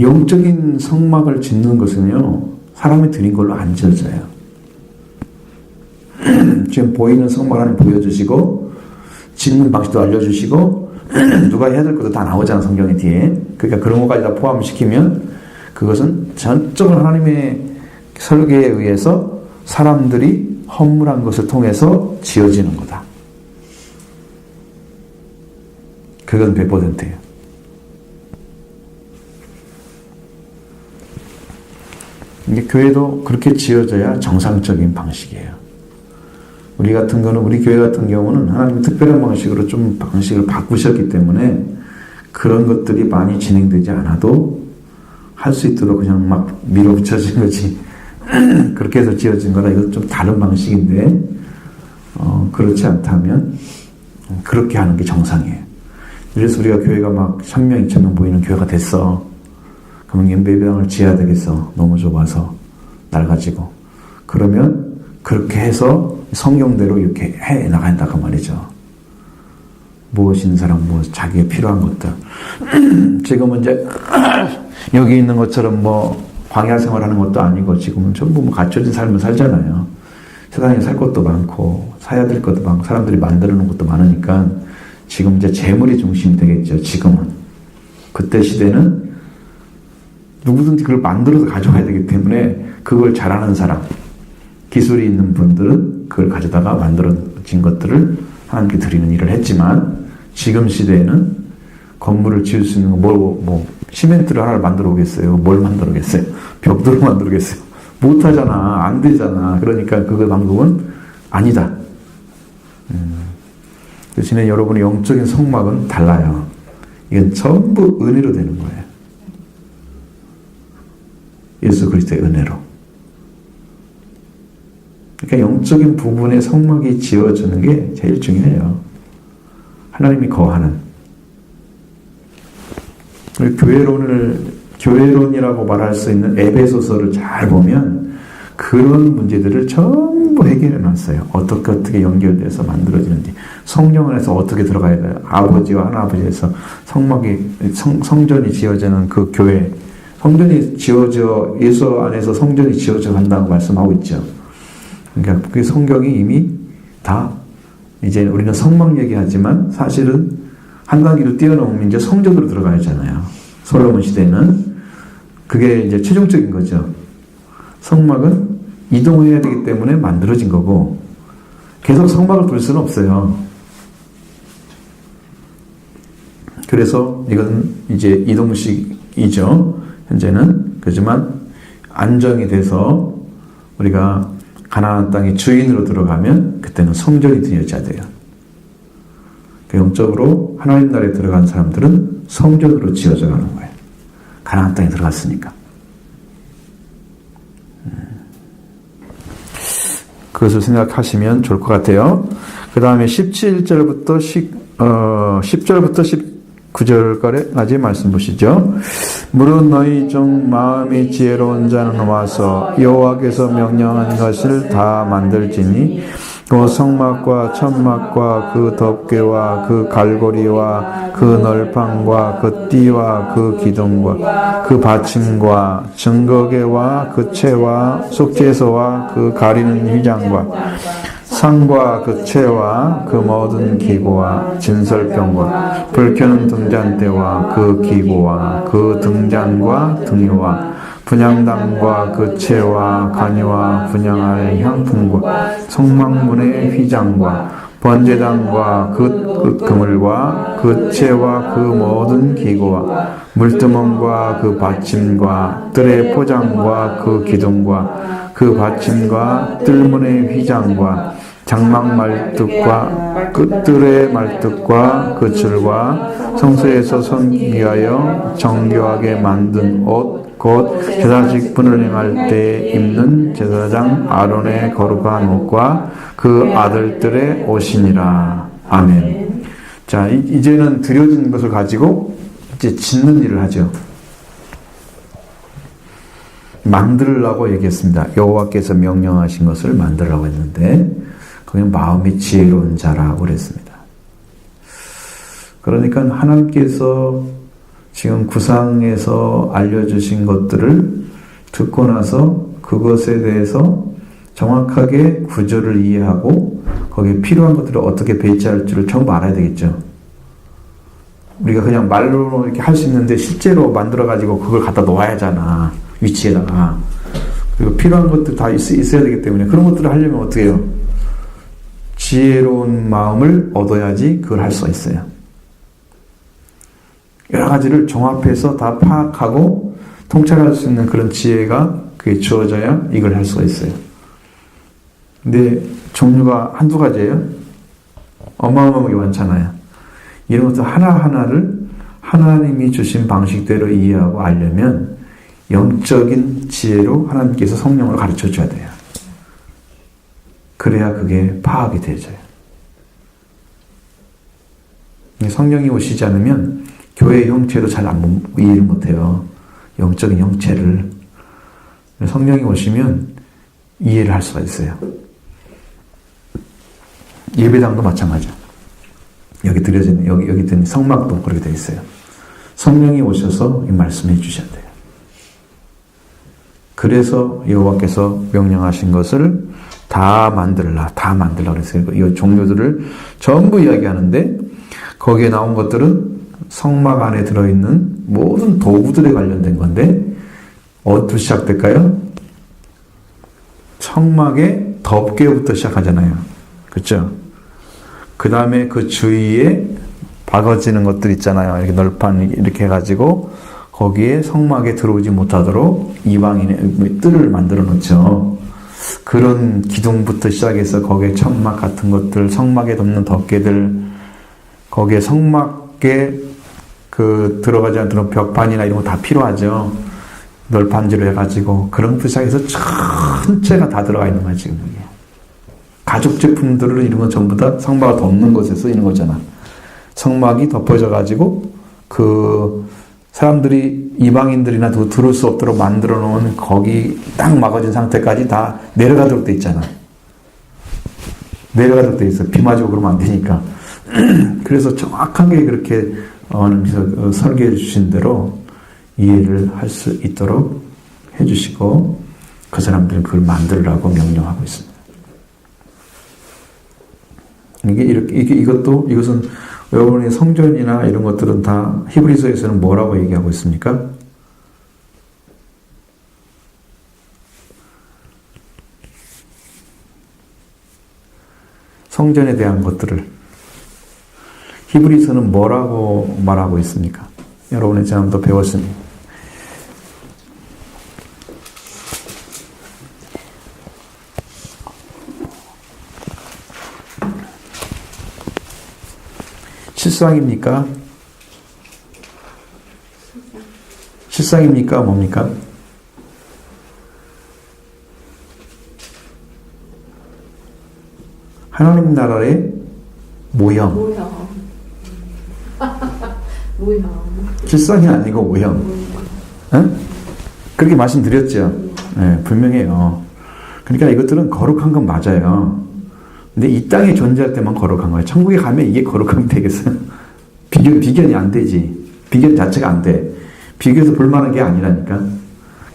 영적인 성막을 짓는 것은요, 사람이 드린 걸로 안 지어져요. 지금 보이는 성막 하나님 보여주시고, 짓는 방식도 알려주시고, 누가 해야 될 것도 다 나오잖아, 성경의 뒤에. 그러니까 그런 것까지 다 포함시키면 그것은 전적으로 하나님의 설계에 의해서 사람들이 헌물한 것을 통해서 지어지는 거다. 그건 100%예요. 이게 교회도 그렇게 지어져야 정상적인 방식이에요. 우리 교회 같은 경우는 하나님 특별한 방식으로 좀 방식을 바꾸셨기 때문에 그런 것들이 많이 진행되지 않아도 할 수 있도록 그냥 막 밀어붙여진 거지. 그렇게 해서 지어진 거라 이건 좀 다른 방식인데, 그렇지 않다면 그렇게 하는 게 정상이에요. 그래서 우리가 교회가 막 1000명, 2000명 모이는 교회가 됐어. 그러면 예배당을 지어야 되겠어. 너무 좁아서 낡아지고. 그러면 그렇게 해서 성경대로 이렇게 해 나간다 그 말이죠. 무엇이 있는 사람, 자기의 필요한 것들. 지금은 이제 여기 있는 것처럼 광야 생활하는 것도 아니고 지금은 전부 갖춰진 삶을 살잖아요. 세상에 살 것도 많고 사야 될 것도 많고 사람들이 만들어 놓은 것도 많으니까 지금 이제 재물이 중심이 되겠죠. 지금은. 그때 시대는 누구든지 그걸 만들어서 가져가야 되기 때문에 그걸 잘하는 사람, 기술이 있는 분들은 그걸 가져다가 만들어진 것들을 하나님께 드리는 일을 했지만 지금 시대에는 건물을 지을 수 있는 시멘트를 하나를 만들어 오겠어요? 뭘 만들어 오겠어요? 벽돌을 만들어 오겠어요? 못하잖아. 안 되잖아. 그러니까 그 방법은 아니다. 대신에 여러분의 영적인 성막은 달라요. 이건 전부 은혜로 되는 거예요. 예수 그리스도의 은혜로. 그러니까 영적인 부분의 성막이 지어지는 게 제일 중요해요. 하나님이 거하는. 교회론이라고 말할 수 있는 에베소서를 잘 보면 그런 문제들을 전부 해결해 놨어요. 어떻게 연결돼서 만들어지는지. 성령 안에서 어떻게 들어가야 돼요. 아버지와 하나아버지에서 성전이 지어지는 그 교회. 성전이 지어져, 예수 안에서 성전이 지어져 간다고 말씀하고 있죠. 그러니까 그 성경이 이미 다 이제 우리는 성막 얘기하지만 사실은 한 단계로 뛰어넘으면 이제 성전으로 들어가야 하잖아요. 솔로몬 시대는 그게 이제 최종적인 거죠. 성막은 이동해야 되기 때문에 만들어진 거고 계속 성막을 둘 수는 없어요. 그래서 이건 이제 이동식이죠. 현재는. 그렇지만 안정이 돼서 우리가 가나안 땅의 주인으로 들어가면 그때는 성전이 되어져야 돼요. 영적으로 하나님 나라에 들어간 사람들은 성전으로 지어져 가는 거예요. 가나안 땅에 들어갔으니까. 그것을 생각하시면 좋을 것 같아요. 그 다음에 17절부터 10절부터 19절까지 말씀 보시죠. 무릇 너희 중 마음이 지혜로운 자는 와서 여호와께서 명령한 것을 다 만들지니 또 성막과 천막과 그 덮개와 그 갈고리와 그 널판과 그 띠와 그 기둥과 그 받침과 증거계와 그 채와 속죄소와 그 가리는 휘장과 상과 그 채와 그 모든 기구와 진설병과 불 켜는 등잔대와 그 기구와 그 등잔과 등유와 분향단과 그 채와 간이와 분향할 향품과 성막문의 휘장과 번제단과 그 그물과 그 채와 그 모든 기구와 물두멍과 그 받침과 뜰의 포장과 그 기둥과 그 받침과 뜰문의 휘장과 장막 말뚝과 그 뜰의 말뚝과 그 줄과 성소에서 섬기하여 정교하게 만든 옷 곧 제사직분을 행할 때 입는 제사장 아론의 거룩한 옷과 그 아들들의 옷이니라. 아멘. 자, 이제는 드려진 것을 가지고 이제 짓는 일을 하죠. 만들라고 얘기했습니다. 여호와께서 명령하신 것을 만들라고 했는데 그냥 마음이 지혜로운 자라고 그랬습니다. 그러니까 하나님께서 지금 구상에서 알려주신 것들을 듣고 나서 그것에 대해서 정확하게 구조를 이해하고 거기에 필요한 것들을 어떻게 배치할지를 전부 알아야 되겠죠. 우리가 그냥 말로 이렇게 할 수 있는데 실제로 만들어가지고 그걸 갖다 놓아야 하잖아. 위치에다가. 그리고 필요한 것들 다 있어야 되기 때문에 그런 것들을 하려면 어떻게 해요? 지혜로운 마음을 얻어야지 그걸 할 수가 있어요. 여러 가지를 종합해서 다 파악하고 통찰할 수 있는 그런 지혜가 그게 주어져야 이걸 할 수가 있어요. 근데 종류가 한두 가지예요. 어마어마하게 많잖아요. 이런 것들 하나하나를 하나님이 주신 방식대로 이해하고 알려면 영적인 지혜로 하나님께서 성령을 가르쳐 줘야 돼요. 그래야 그게 파악이 되져요. 성령이 오시지 않으면 교회의 형체도 잘 이해를 못해요. 영적인 형체를. 성령이 오시면 이해를 할 수가 있어요. 예배당도 마찬가지죠. 여기 드려진, 여기 든 성막도 그렇게 되어 있어요. 성령이 오셔서 이 말씀해 주셔야 돼요. 그래서 여호와께서 명령하신 것을 다 만들라 그랬어요. 이 종류들을 전부 이야기하는데 거기에 나온 것들은 성막 안에 들어있는 모든 도구들에 관련된 건데 어디부터 시작될까요? 성막의 덮개부터 시작하잖아요. 그렇죠? 그 다음에 그 주위에 박아지는 것들 있잖아요. 이렇게 널판 이렇게 해가지고 거기에 성막에 들어오지 못하도록 이방인의 뜰을 만들어 놓죠. 그런 기둥부터 시작해서 거기에 천막 같은 것들, 성막에 덮는 덮개들, 거기에 성막에 들어가지 않도록 벽판이나 이런 거 다 필요하죠. 널판지로 해가지고 그런 것부터 시작해서 전체가 다 들어가 있는 거야 지금 여기. 가죽 제품들은 이런 건 전부 다 성막을 덮는 곳에 쓰이는 거잖아. 성막이 덮어져 가지고 그 사람들이 이방인들이나 들어올 수 없도록 만들어 놓은 거기 딱 막아진 상태까지 다 내려가도록 돼 있잖아. 내려가도록 돼 있어. 비 맞고 그러면 안 되니까. 그래서 정확하게 그렇게 설계해 주신 대로 이해를 할 수 있도록 해주시고 그 사람들은 그걸 만들라고 명령하고 있습니다. 이것은 여러분의 성전이나 이런 것들은 다 히브리서에서는 뭐라고 얘기하고 있습니까? 성전에 대한 것들을 히브리서는 뭐라고 말하고 있습니까? 여러분이 지난번도 배웠습니다. 실상입니까? 실상입니까? 뭡니까? 하나님 나라의 모형. 모형. 실상이 아니고 모형. 응? 그렇게 말씀드렸죠. 네, 분명해요. 그러니까 이것들은 거룩한 건 맞아요. 근데 이 땅에 존재할 때만 거룩한 거야. 천국에 가면 이게 거룩하면 되겠어요? 비견이 안 되지. 비견 자체가 안 돼. 비교해서 볼만한 게 아니라니까.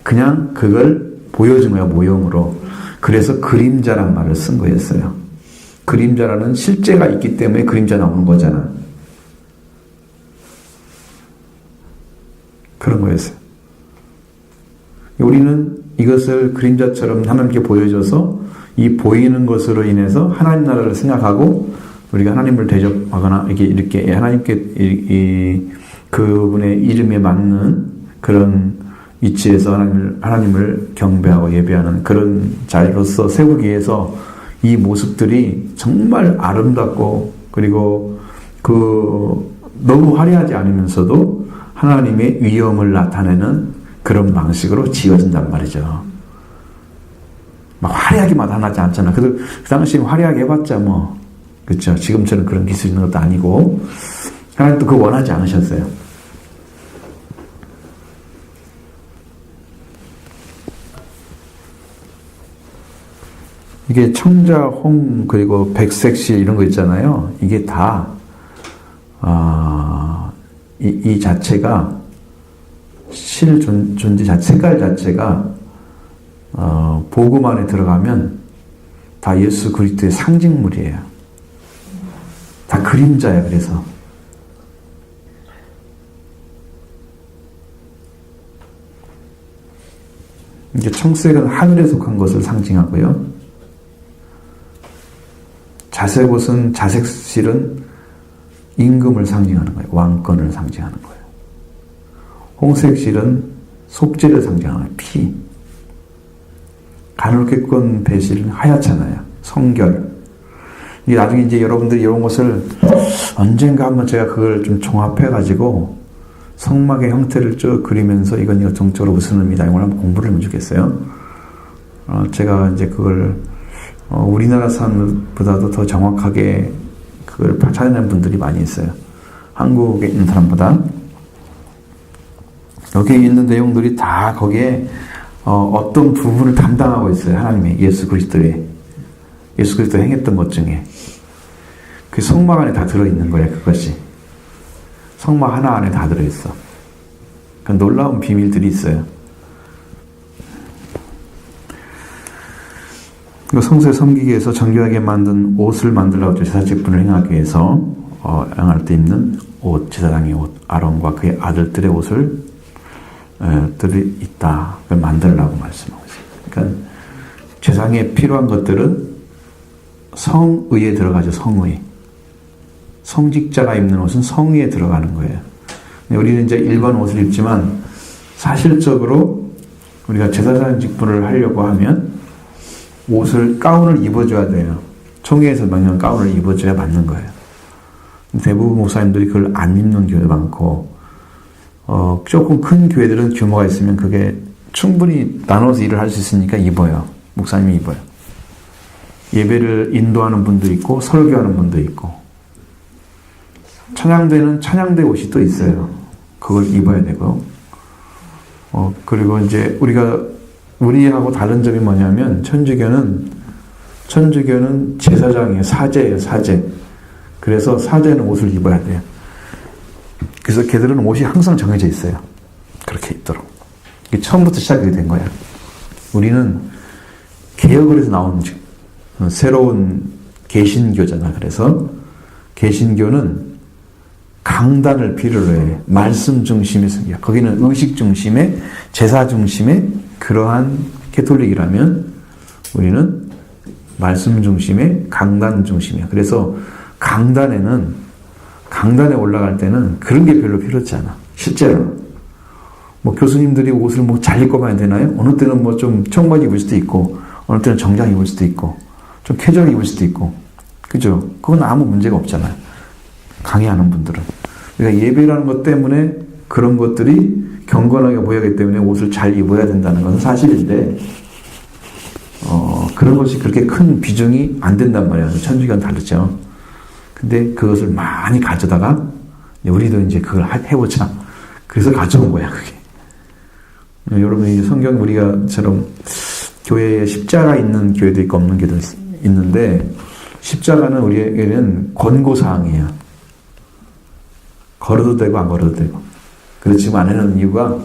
그냥 그걸 보여준 거야, 모형으로. 그래서 그림자란 말을 쓴 거였어요. 그림자라는 실제가 있기 때문에 그림자 나오는 거잖아. 그런 거였어요. 우리는 이것을 그림자처럼 하나님께 보여줘서 이 보이는 것으로 인해서 하나님 나라를 생각하고 우리가 하나님을 대접하거나 이렇게 하나님께 그분의 이름에 맞는 그런 위치에서 하나님을 경배하고 예배하는 그런 자리로서 세우기 위해서 이 모습들이 정말 아름답고 그리고 너무 화려하지 않으면서도 하나님의 위엄을 나타내는 그런 방식으로 지어진단 말이죠. 막 화려하게 나타나지 않잖아. 그 당시에 화려하게 해봤자 그렇죠. 지금처럼 그런 기술이 있는 것도 아니고 하나님도 그거 원하지 않으셨어요. 이게 청자, 홍, 그리고 백색실 이런 거 있잖아요. 이게 다 이 자체가 존재 색깔 자체가 복음 안에 들어가면 다 예수 그리스도의 상징물이에요. 다 그림자야. 그래서 이제 청색은 하늘에 속한 것을 상징하고요. 자색실은 임금을 상징하는 거예요. 왕권을 상징하는 거예요. 홍색실은 속죄를 상징하는 거예요. 피. 간헐계권 배실은 하얗잖아요. 성결. 이게 나중에 이제 여러분들이 이런 것을 언젠가 한번 제가 그걸 좀 종합해가지고 성막의 형태를 쭉 그리면서 이건 정적으로 무슨 의미다 이걸 한번 공부를 해보면 좋겠어요. 제가 이제 그걸 우리나라 사람보다도 더 정확하게 그걸 찾아낸 분들이 많이 있어요. 한국에 있는 사람보다. 여기에 있는 내용들이 다 거기에 어떤 부분을 담당하고 있어요. 하나님의 예수 그리스도 행했던 것 중에. 그 성막 안에 다 들어있는 거예요. 그것이. 성막 하나 안에 다 들어있어. 그 놀라운 비밀들이 있어요. 성소에 섬기기 위해서 정교하게 만든 옷을 만들라고 제사 직분을 행하기 위해서 행할 때 입는 옷, 제사장의 옷, 아론과 그의 아들들의 옷을 들이 있다. 그걸 만들라고 말씀하고 있어요. 그러니까 제사장에 필요한 것들은 성의에 들어가죠. 성의. 성직자가 입는 옷은 성의에 들어가는 거예요. 우리는 이제 일반 옷을 입지만 사실적으로 우리가 제사장 직분을 하려고 하면 가운을 입어줘야 돼요. 총회에서 명령 가운을 입어줘야 맞는 거예요. 대부분 목사님들이 그걸 안 입는 교회도 많고, 조금 큰 교회들은 규모가 있으면 그게 충분히 나눠서 일을 할 수 있으니까 입어요. 목사님이 입어요. 예배를 인도하는 분도 있고, 설교하는 분도 있고, 찬양대는 찬양대 옷이 또 있어요. 그걸 입어야 되고, 그리고 이제 우리하고 다른 점이 뭐냐면 천주교는 제사장이에요. 사제예요. 사제. 그래서 사제는 옷을 입어야 돼요. 그래서 걔들은 옷이 항상 정해져 있어요. 그렇게 입도록. 이게 처음부터 시작이 된 거야. 우리는 개혁을 해서 나온 새로운 개신교잖아. 그래서 개신교는 강단을 필요로 해. 말씀 중심에서. 거기는 의식 중심의 제사 중심의 그러한 캐톨릭이라면 우리는 말씀 중심의 강단 중심이야. 그래서 강단에 올라갈 때는 그런 게 별로 필요하지 않아. 실제로. 교수님들이 옷을 잘 입고만 되나요? 어느 때는 좀 청바지 입을 수도 있고, 어느 때는 정장 입을 수도 있고, 좀 캐주얼 입을 수도 있고. 그죠? 그건 아무 문제가 없잖아요. 강의하는 분들은. 그러니까 예배라는 것 때문에 그런 것들이 경건하게 보여야 하기 때문에 옷을 잘 입어야 된다는 것은 사실인데, 그런 것이 그렇게 큰 비중이 안 된단 말이에요. 천주교는 다르죠. 근데 그것을 많이 가져다가, 우리도 이제 그걸 해보자. 그래서 가져온 거야, 그게. 여러분이 성경 우리가처럼 교회에 십자가 있는 교회도 있고 없는 교회도 있는데, 십자가는 우리에게는 권고사항이에요. 걸어도 되고 안 걸어도 되고. 그렇지만 안 해놓은 이유가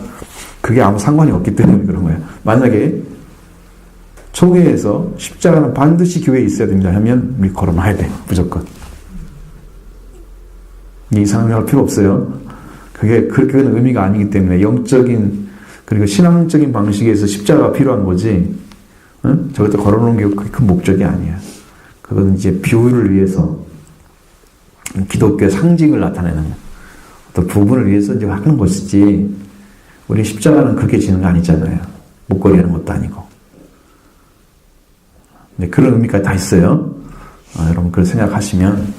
그게 아무 상관이 없기 때문에 그런 거예요. 만약에 초계에서 십자가는 반드시 교회에 있어야 됩니다 하면 우리 걸어놔야 돼. 무조건. 이상할 필요 없어요. 그게 그렇게는 의미가 아니기 때문에 영적인 그리고 신앙적인 방식에서 십자가가 필요한 거지. 응? 저것도 걸어놓은 게 큰 목적이 아니야. 그건 이제 비유를 위해서 기독교의 상징을 나타내는 어떤 부분을 위해서 이제 하는 것이지. 우리 십자가는 그렇게 지는 거 아니잖아요. 목걸이 하는 것도 아니고. 네, 그런 의미가 다 있어요. 여러분 그걸 생각하시면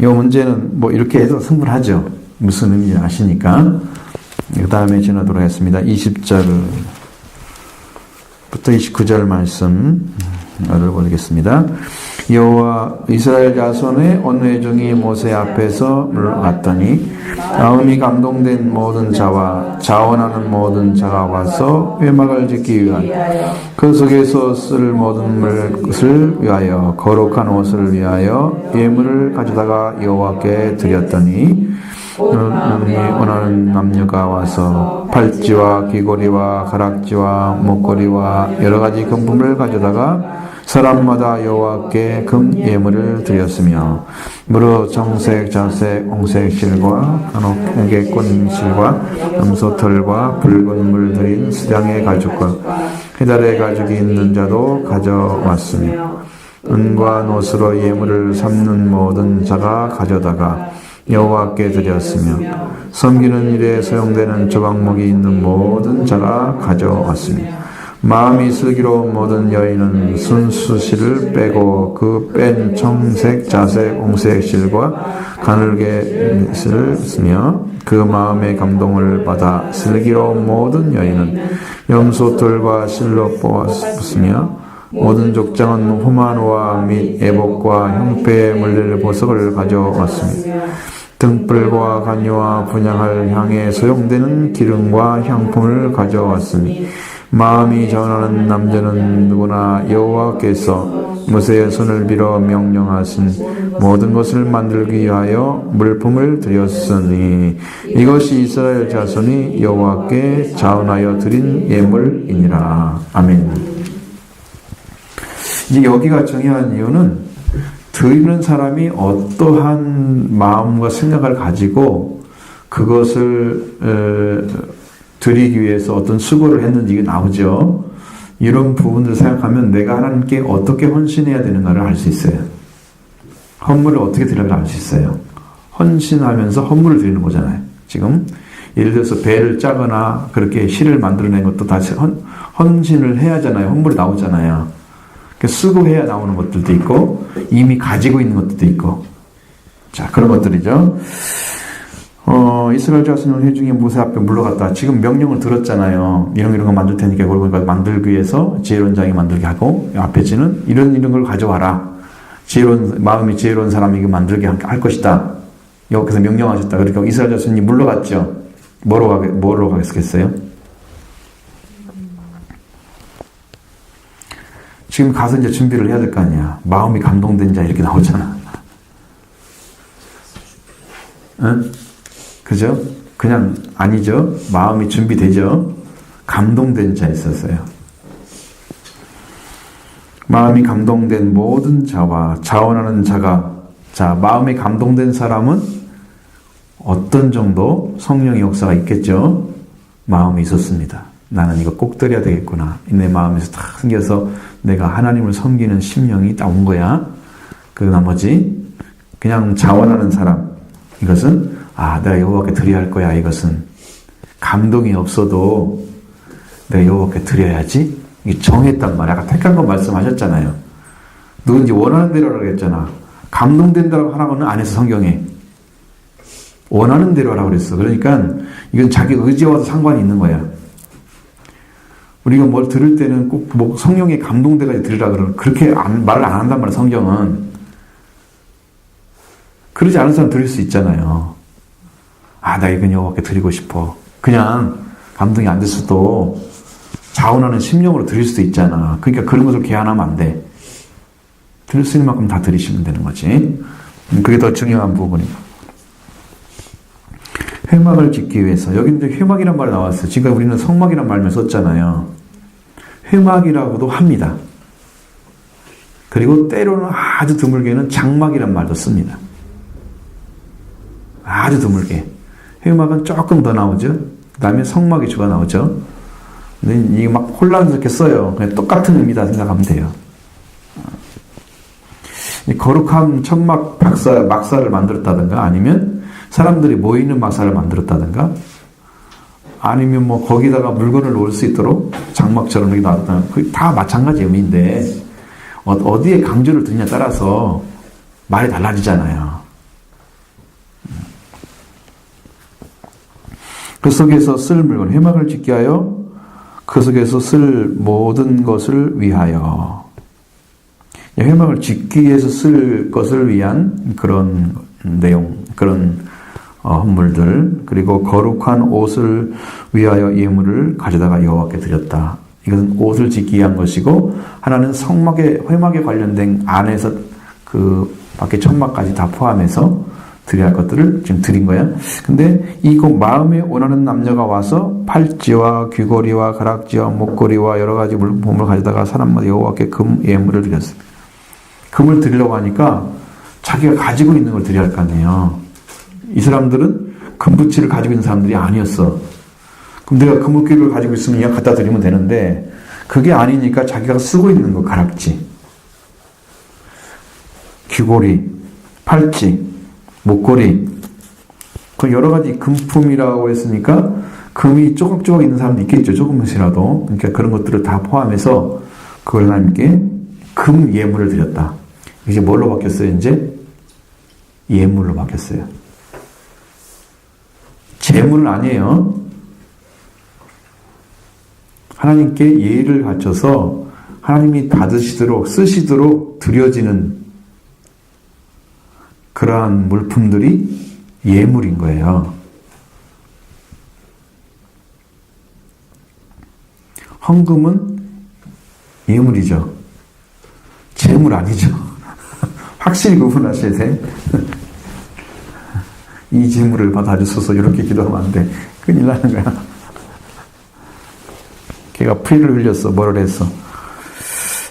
이 문제는 뭐 이렇게 해서 충분하죠. 무슨 의미인지 아시니까. 그 다음에 지나도록 하겠습니다. 20절부터 29절 말씀을 보겠습니다. 여호와 이스라엘 자손의 어느 종이 모세 앞에서 물러갔더니 마음이 감동된 모든 자와 자원하는 모든 자가 와서 회막을 짓기 위하여 그 속에서 쓸 모든 것을 위하여 거룩한 옷을 위하여 예물을 가져다가 여호와께 드렸더니 원하는 남녀가 와서 팔찌와 귀고리와 가락지와 목걸이와 여러 가지 금품을 가져다가 사람마다 여호와께 금 예물을 드렸으며 무릇 정색, 자색, 홍색 실과 한옥의 실과 염소털과 붉은 물 들인 수량의 가죽과 해달의 가죽이 있는 자도 가져왔으며 은과 노스로 예물을 삼는 모든 자가 가져다가 여호와께 드렸으며 섬기는 일에 사용되는 조각목이 있는 모든 자가 가져왔으며 마음이 슬기로운 모든 여인은 순수실을 빼고 그 뺀 청색, 자색, 홍색 실과 가늘게 실을 쓰며 그 마음의 감동을 받아 슬기로운 모든 여인은 염소털과 실로 뽑았으며 모든 족장은 후마노와 및 애복과 형패에 물릴 보석을 가져왔으며 등불과 간유와 분향할 향에 소용되는 기름과 향품을 가져왔으니 마음이 전하는 남자는 누구나 여호와께서 모세의 손을 빌어 명령하신 모든 것을 만들기 위하여 물품을 드렸으니 이것이 이스라엘 자손이 여호와께 자원하여 드린 예물이니라. 아멘. 이제 여기가 중요한 이유는 드리는 사람이 어떠한 마음과 생각을 가지고 그것을 드리기 위해서 어떤 수고를 했는지 이게 나오죠. 이런 부분들을 생각하면 내가 하나님께 어떻게 헌신해야 되는가를 알 수 있어요. 헌물을 어떻게 드려야 알 수 있어요. 헌신하면서 헌물을 드리는 거잖아요. 지금 예를 들어서 배를 짜거나 그렇게 실을 만들어낸 것도 다 헌신을 해야 하잖아요. 헌물이 나오잖아요. 수고해야 나오는 것들도 있고 이미 가지고 있는 것들도 있고 자 그런 것들이죠. 이스라엘 자손은 회중이 모세 앞에 물러갔다. 지금 명령을 들었잖아요. 이런 거 만들 테니까 그걸 만들기 위해서 지혜로운 자에게 만들게 하고 앞에 지는 이런 걸 가져와라. 마음이 지혜로운 사람이 이거 만들게 할 것이다. 여기서 명령하셨다. 그러니까 이스라엘 자손이 물러갔죠. 뭐로 가겠어요? 지금 가서 이제 준비를 해야 될 거 아니야. 마음이 감동된 자 이렇게 나오잖아. 응? 그죠? 그냥 아니죠. 마음이 준비되죠. 감동된 자 있었어요. 마음이 감동된 모든 자와 자원하는 자가 마음이 감동된 사람은 어떤 정도 성령의 역사가 있겠죠. 마음이 있었습니다. 나는 이거 꼭 드려야 되겠구나. 내 마음에서 딱 생겨서 내가 하나님을 섬기는 심령이 딱 온 거야. 그 나머지 그냥 자원하는 사람 이것은 내가 여호와께 드려야 할 거야. 이것은 감동이 없어도 내가 여호와께 드려야지. 이게 정했단 말이야. 아까 택한 거 말씀하셨잖아요. 누군지 원하는 대로 하라고 했잖아. 감동된다고 하라고는 안 했어. 성경에. 원하는 대로 하라고 그랬어. 그러니까 이건 자기 의지와도 상관이 있는 거야. 우리가 뭘 들을 때는 꼭 뭐 성령의 감동돼가지고 들으라 그러면 그렇게 말을 안 한단 말이야. 성경은. 그러지 않은 사람 들을 수 있잖아요. 나 이건 여호와께 드리고 싶어. 그냥 감동이 안 됐어도 자원하는 심령으로 드릴 수도 있잖아. 그러니까 그런 것을 개안하면 안 돼. 드릴 수 있는 만큼 다 드리시면 되는 거지. 그게 더 중요한 부분이고. 회막을 짓기 위해서. 여기 이제 회막이란 말이 나왔어요. 지금 우리는 성막이란 말만 썼잖아요. 회막이라고도 합니다. 그리고 때로는 아주 드물게는 장막이란 말도 씁니다. 아주 드물게. 회막은 조금 더 나오죠. 그 다음에 성막이 주가 나오죠. 근데 이게 막 혼란스럽게 써요. 그냥 똑같은 의미다 생각하면 돼요. 거룩한 천막 막사를 만들었다든가, 아니면 사람들이 모이는 막사를 만들었다든가, 아니면 뭐 거기다가 물건을 놓을 수 있도록 장막처럼 이렇게 놨다. 그게 다 마찬가지 의미인데 어디에 강조를 두느냐에 따라서 말이 달라지잖아요. 그 속에서 쓸 물건, 회막을 짓게 하여 그 속에서 쓸 모든 것을 위하여. 회막을 짓기 위해서 쓸 것을 위한 그런 내용, 그런 헌물들, 그리고 거룩한 옷을 위하여 예물을 가져다가 여호와께 드렸다. 이것은 옷을 짓기 위한 것이고, 하나는 회막에 관련된 안에서 그 밖에 천막까지 다 포함해서 드려야 할 것들을 지금 드린 거야. 근데 이곳 마음에 원하는 남녀가 와서 팔찌와 귀걸이와 가락지와 목걸이와 여러 가지 물품을 가져다가 사람마다 여호와께 금 예물을 드렸습니다. 금을 드리려고 하니까 자기가 가지고 있는 걸 드려야 할 거 아니에요. 이 사람들은 금붙이를 가지고 있는 사람들이 아니었어. 그럼 내가 금붙이를 가지고 있으면 그냥 갖다 드리면 되는데, 그게 아니니까 자기가 쓰고 있는 거, 가락지, 귀걸이, 팔찌, 목걸이, 그 여러 가지 금품이라고 했으니까 금이 조각조각 있는 사람도 있겠죠. 조금씩이라도. 그러니까 그런 것들을 다 포함해서 그걸 하나님께 금 예물을 드렸다. 이제 뭘로 바뀌었어요? 이제 예물로 바뀌었어요. 재물은 아니에요. 하나님께 예의를 갖춰서 하나님이 받으시도록, 쓰시도록 드려지는 그러한 물품들이 예물인 거예요. 헌금은 예물이죠. 재물 아니죠. 확실히 구분하셔야 돼. 이 재물을 받아주소서 이렇게 기도하면 안 돼. 큰일 나는 거야. 걔가 피를 흘렸어. 뭐를 했어.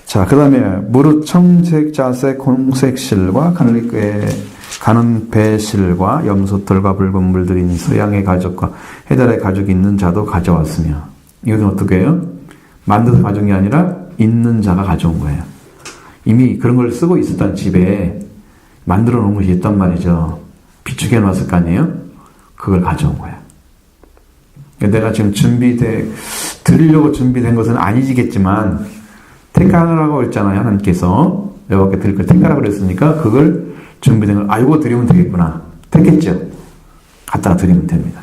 자, 그 다음에 무릇 청색, 자색,红색 실과 가는 배실과 염소털과 붉은 물들인 서양의 가죽과 해달의 가죽이 있는 자도 가져왔으며. 이건 어떻게 해요? 만드는 가죽이 아니라 있는 자가 가져온 거예요. 이미 그런 걸 쓰고 있었던 집에 만들어 놓은 것이 있단 말이죠. 비축해 놨을 거 아니에요? 그걸 가져온 거야. 내가 지금 드리려고 준비된 것은 아니지겠지만, 택하라고 했잖아요. 하나님께서. 여호와께 드릴 걸 택하라고 그랬으니까, 그걸 준비된 걸 알고 드리면 되겠구나. 택했죠? 갖다가 드리면 됩니다.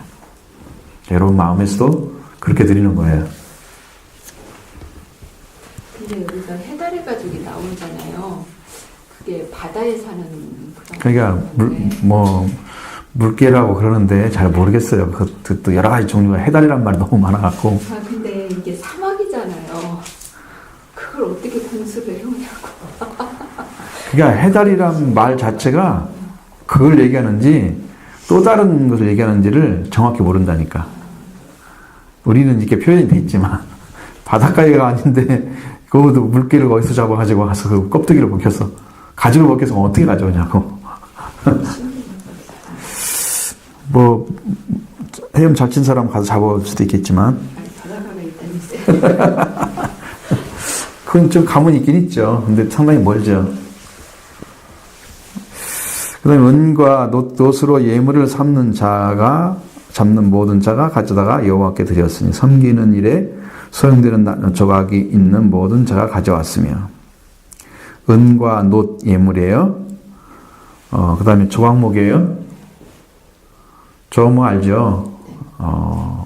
여러분 마음에서도 그렇게 드리는 거예요. 근데 여기서 해달의 가죽이 나오잖아요. 그게 바다에 사는 그런. 그러니까 물개라고 그러는데 잘 모르겠어요. 또 여러 가지 종류가 해달이란 말이 너무 많아갖고. 아, 근데 이게 사막이잖아요. 그걸 어떻게 공수를 해오냐고. 그러니까 해달이란 말 자체가 그걸 얘기하는지 또 다른 것을 얘기하는지를 정확히 모른다니까. 우리는 이렇게 표현이 돼 있지만 바닷가에가 아닌데 그것도 물개를 어디서 잡아가지고 가서 그 껍데기를 벗겨서 가죽을 벗겨서 어떻게 가져오냐고. 헤엄 잘 친 사람 가서 잡아올 수도 있겠지만. 바닷가가 있다면서요. 그건 좀 가문이 있긴 있죠. 근데 상당히 멀죠. 그 다음에 은과 놋으로 예물을 잡는 모든 자가 가져다가 여호와께 드렸으니 섬기는 일에 소용되는 조각이 있는 모든 자가 가져왔으며. 은과 놋 예물이에요. 그 다음에 조각목이에요. 조각목 알죠?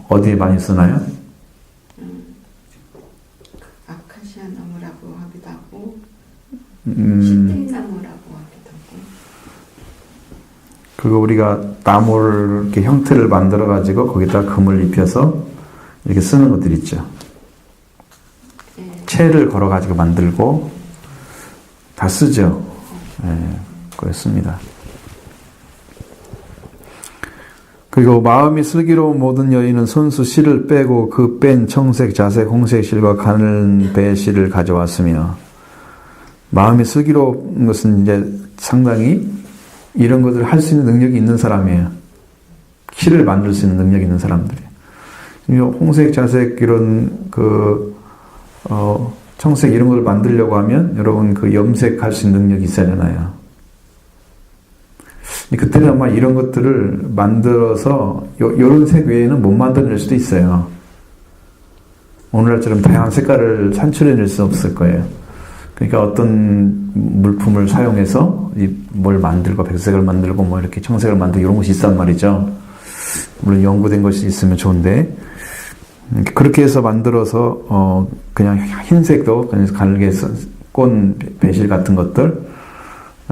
어디에 많이 쓰나요? 아카시아 나무라고 하기도 하고, 시들나무라고 하기도 하고. 그거 우리가 나무를 이렇게 형태를 만들어 가지고 거기다 금을 입혀서 이렇게 쓰는 것들 있죠. 네. 채를 걸어 가지고 만들고 다 쓰죠. 그렇습니다. 그리고 마음이 슬기로운 모든 여인은 손수 실을 빼고 그 뺀 청색, 자색, 홍색 실과 가는 배 실을 가져왔으며, 마음이 슬기로운 것은 이제 상당히 이런 것을 할 수 있는 능력이 있는 사람이에요. 실을 만들 수 있는 능력이 있는 사람들이에요. 홍색, 자색 이런 청색 이런 걸 만들려고 하면 여러분 그 염색할 수 있는 능력이 있어야 되나요? 그때는 아마 이런 것들을 만들어서 요런 색 외에는 못 만들어낼 수도 있어요. 오늘날처럼 다양한 색깔을 산출해낼 수 없을 거예요. 그러니까 어떤 물품을 사용해서 뭘 만들고 백색을 만들고 뭐 이렇게 청색을 만들고 이런 것이 있단 말이죠. 물론 연구된 것이 있으면 좋은데 그렇게 해서 만들어서 그냥 흰색도 그냥 갈게 꼰 배실 같은 것들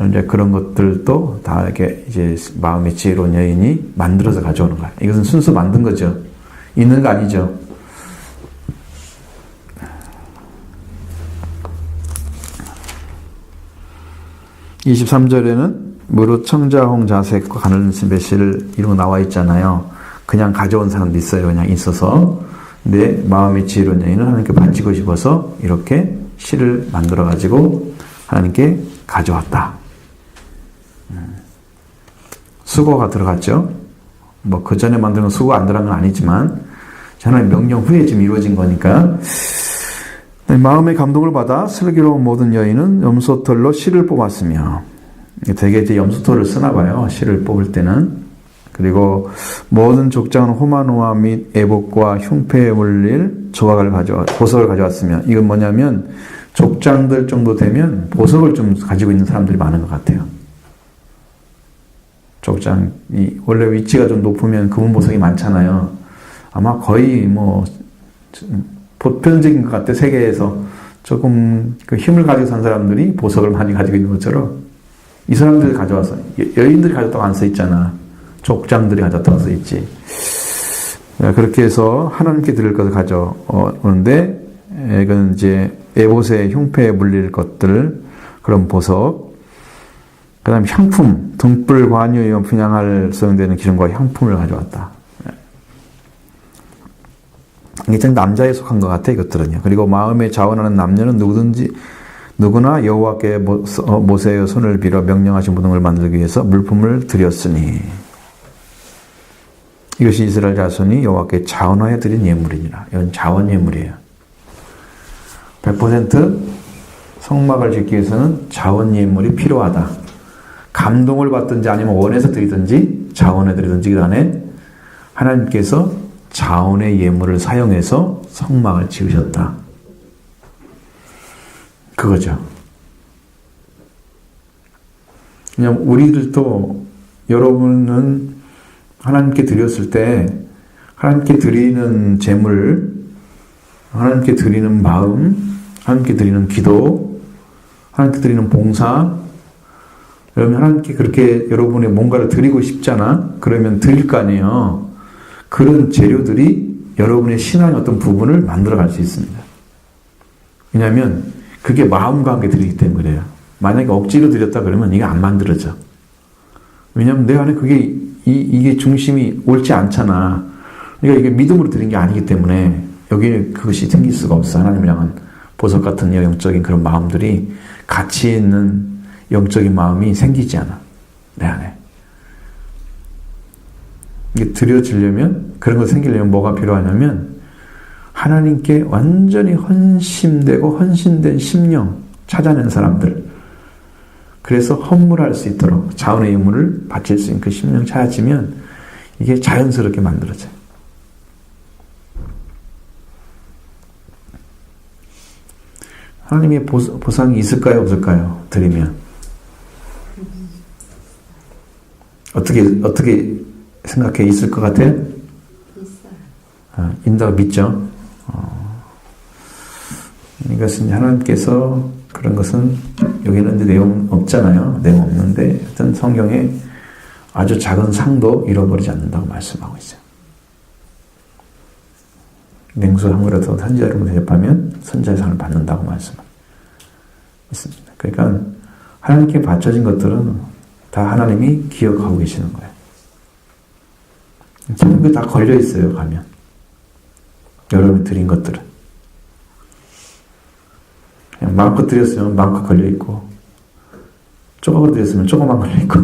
이제 그런 것들도 다 이렇게 이제 마음의 지혜로운 여인이 만들어서 가져오는 거야. 이것은 순수 만든 거죠. 있는 거 아니죠. (23절에는) 무릇 청자홍 자색과 가늘신 배실 이런 거 나와 있잖아요. 그냥 가져온 사람도 있어요. 그냥 있어서. 근데 마음의 지혜로운 여인은 하나님께 바치고 싶어서 이렇게 실을 만들어 가지고 하나님께 가져왔다. 수고가 들어갔죠. 뭐 그 전에 만든 건 수고 안 들어간 건 아니지만 하나님 명령 후에 지금 이루어진 거니까. 마음의 감동을 받아 슬기로운 모든 여인은 염소털로 실을 뽑았으며, 되게 이제 염소털을 쓰나 봐요. 실을 뽑을 때는. 그리고 모든 족장은 호마노아 및 애복과 흉패에 물릴 보석을 가져왔으며, 이건 뭐냐면 족장들 정도 되면 보석을 좀 가지고 있는 사람들이 많은 것 같아요. 족장이 원래 위치가 좀 높으면 금은 보석이 많잖아요. 아마 거의 뭐 보편적인 것 같아. 세계에서 조금 그 힘을 가지고 산 사람들이 보석을 많이 가지고 있는 것처럼 이 사람들이 가져와서, 여인들이 가져왔다고 안 써있잖아. 족장들이 가져왔다고 써있지. 그렇게 해서 하나님께 드릴 것을 가져오는데, 이건 이제 에봇의 흉패에 물릴 것들, 그런 보석, 그 다음에 향품, 등불, 관유, 분향할 사용되는 기름과 향품을 가져왔다. 이게 참 남자에 속한 것 같아, 이것들은요. 그리고 마음에 자원하는 남녀는 누구나 여호와께 모세의 손을 빌어 명령하신 모든 걸 만들기 위해서 물품을 드렸으니, 이것이 이스라엘 자손이 여호와께 자원하여 드린 예물이니라. 이건 자원 예물이에요. 100% 성막을 짓기 위해서는 자원 예물이 필요하다. 감동을 받든지 아니면 원해서 드리든지 자원해 드리든지 간에 하나님께서 자원의 예물을 사용해서 성막을 지으셨다. 그거죠. 그냥 우리들도, 여러분은 하나님께 드렸을 때 하나님께 드리는 제물, 하나님께 드리는 마음, 하나님께 드리는 기도, 하나님께 드리는 봉사, 여러분 하나님께 그렇게 여러분의 뭔가를 드리고 싶잖아. 그러면 드릴 거 아니에요. 그런 재료들이 여러분의 신앙의 어떤 부분을 만들어갈 수 있습니다. 왜냐하면 그게 마음과 함께 드리기 때문에 그래요. 만약에 억지로 드렸다 그러면 이게 안 만들어져. 왜냐하면 내 안에 그게 이게 중심이 옳지 않잖아. 그러니까 이게 믿음으로 드린 게 아니기 때문에 여기에 그것이 생길 수가 없어. 하나님을 향한 보석 같은 영적인 그런 마음들이, 가치 있는 영적인 마음이 생기지 않아. 내 안에. 이게 드려지려면, 그런 거 생기려면 뭐가 필요하냐면 하나님께 완전히 헌신되고 헌신된 심령 찾아낸 사람들. 그래서 헌물할 수 있도록 자원의 예물을 바칠 수 있는 그 심령 찾아지면 이게 자연스럽게 만들어져요. 하나님의 보상이 있을까요? 없을까요? 드리면. 어떻게 생각해? 있을 것 같아요? 있어요. 있다고 믿죠? 이것은 하나님께서, 그런 것은 여기는 이제 내용 없잖아요. 내용 없는데 어떤 성경에 아주 작은 상도 잃어버리지 않는다고 말씀하고 있어요. 냉수 한 그릇 선지자를 대접하면 선지자의 상을 받는다고 말씀하고 있습니다. 그러니까 하나님께 바쳐진 것들은 다 하나님이 기억하고 계시는 거예요. 전부 다 걸려 있어요, 가면. 여러분이 드린 것들은. 그냥 마음껏 드렸으면 마음껏 걸려 있고, 조금 드렸으면 조금만 걸려 있고.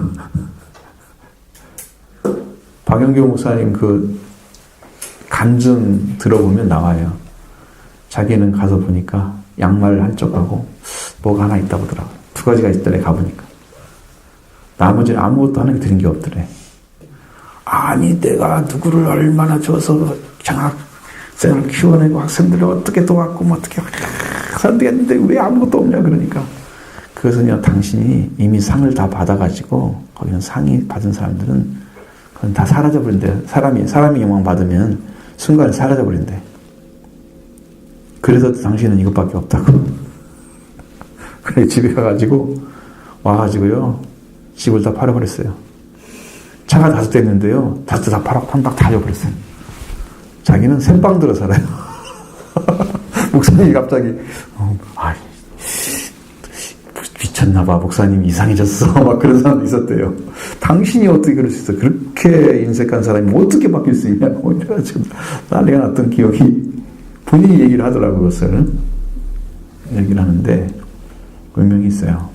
박영교 목사님 그 간증 들어보면 나와요. 자기는 가서 보니까 양말 한쪽하고 뭐가 하나 있다고 하더라고요. 2가지가 있더래, 가보니까. 나머지는 아무것도 하나님 드린 게 없더래. 아니, 내가 누구를 얼마나 줘서 장학생을 키워내고 학생들을 어떻게 도왔고, 뭐 어떻게 했는데 왜 아무것도 없냐, 그러니까. 그것은요, 당신이 이미 상을 다 받아가지고, 거기는 상이 받은 사람들은 그건 다 사라져버린대. 사람이 영광 받으면 순간에 사라져버린대. 그래서 당신은 이것밖에 없다고. 그래, 집에 와가지고요, 집을 다 팔아버렸어요. 차가 5대 있는데요, 5대 다 판박 다 줘버렸어요. 자기는 샘빵 들어 살아요. 목사님이 갑자기, 미쳤나봐, 목사님이 이상해졌어. 막 그런 사람도 있었대요. 당신이 어떻게 그럴 수 있어? 그렇게 인색한 사람이 어떻게 바뀔 수 있냐? 이래가지고 난리가 났던 기억이, 본인이 얘기를 하더라고요, 그것을. 얘기를 하는데, 분명히 있어요.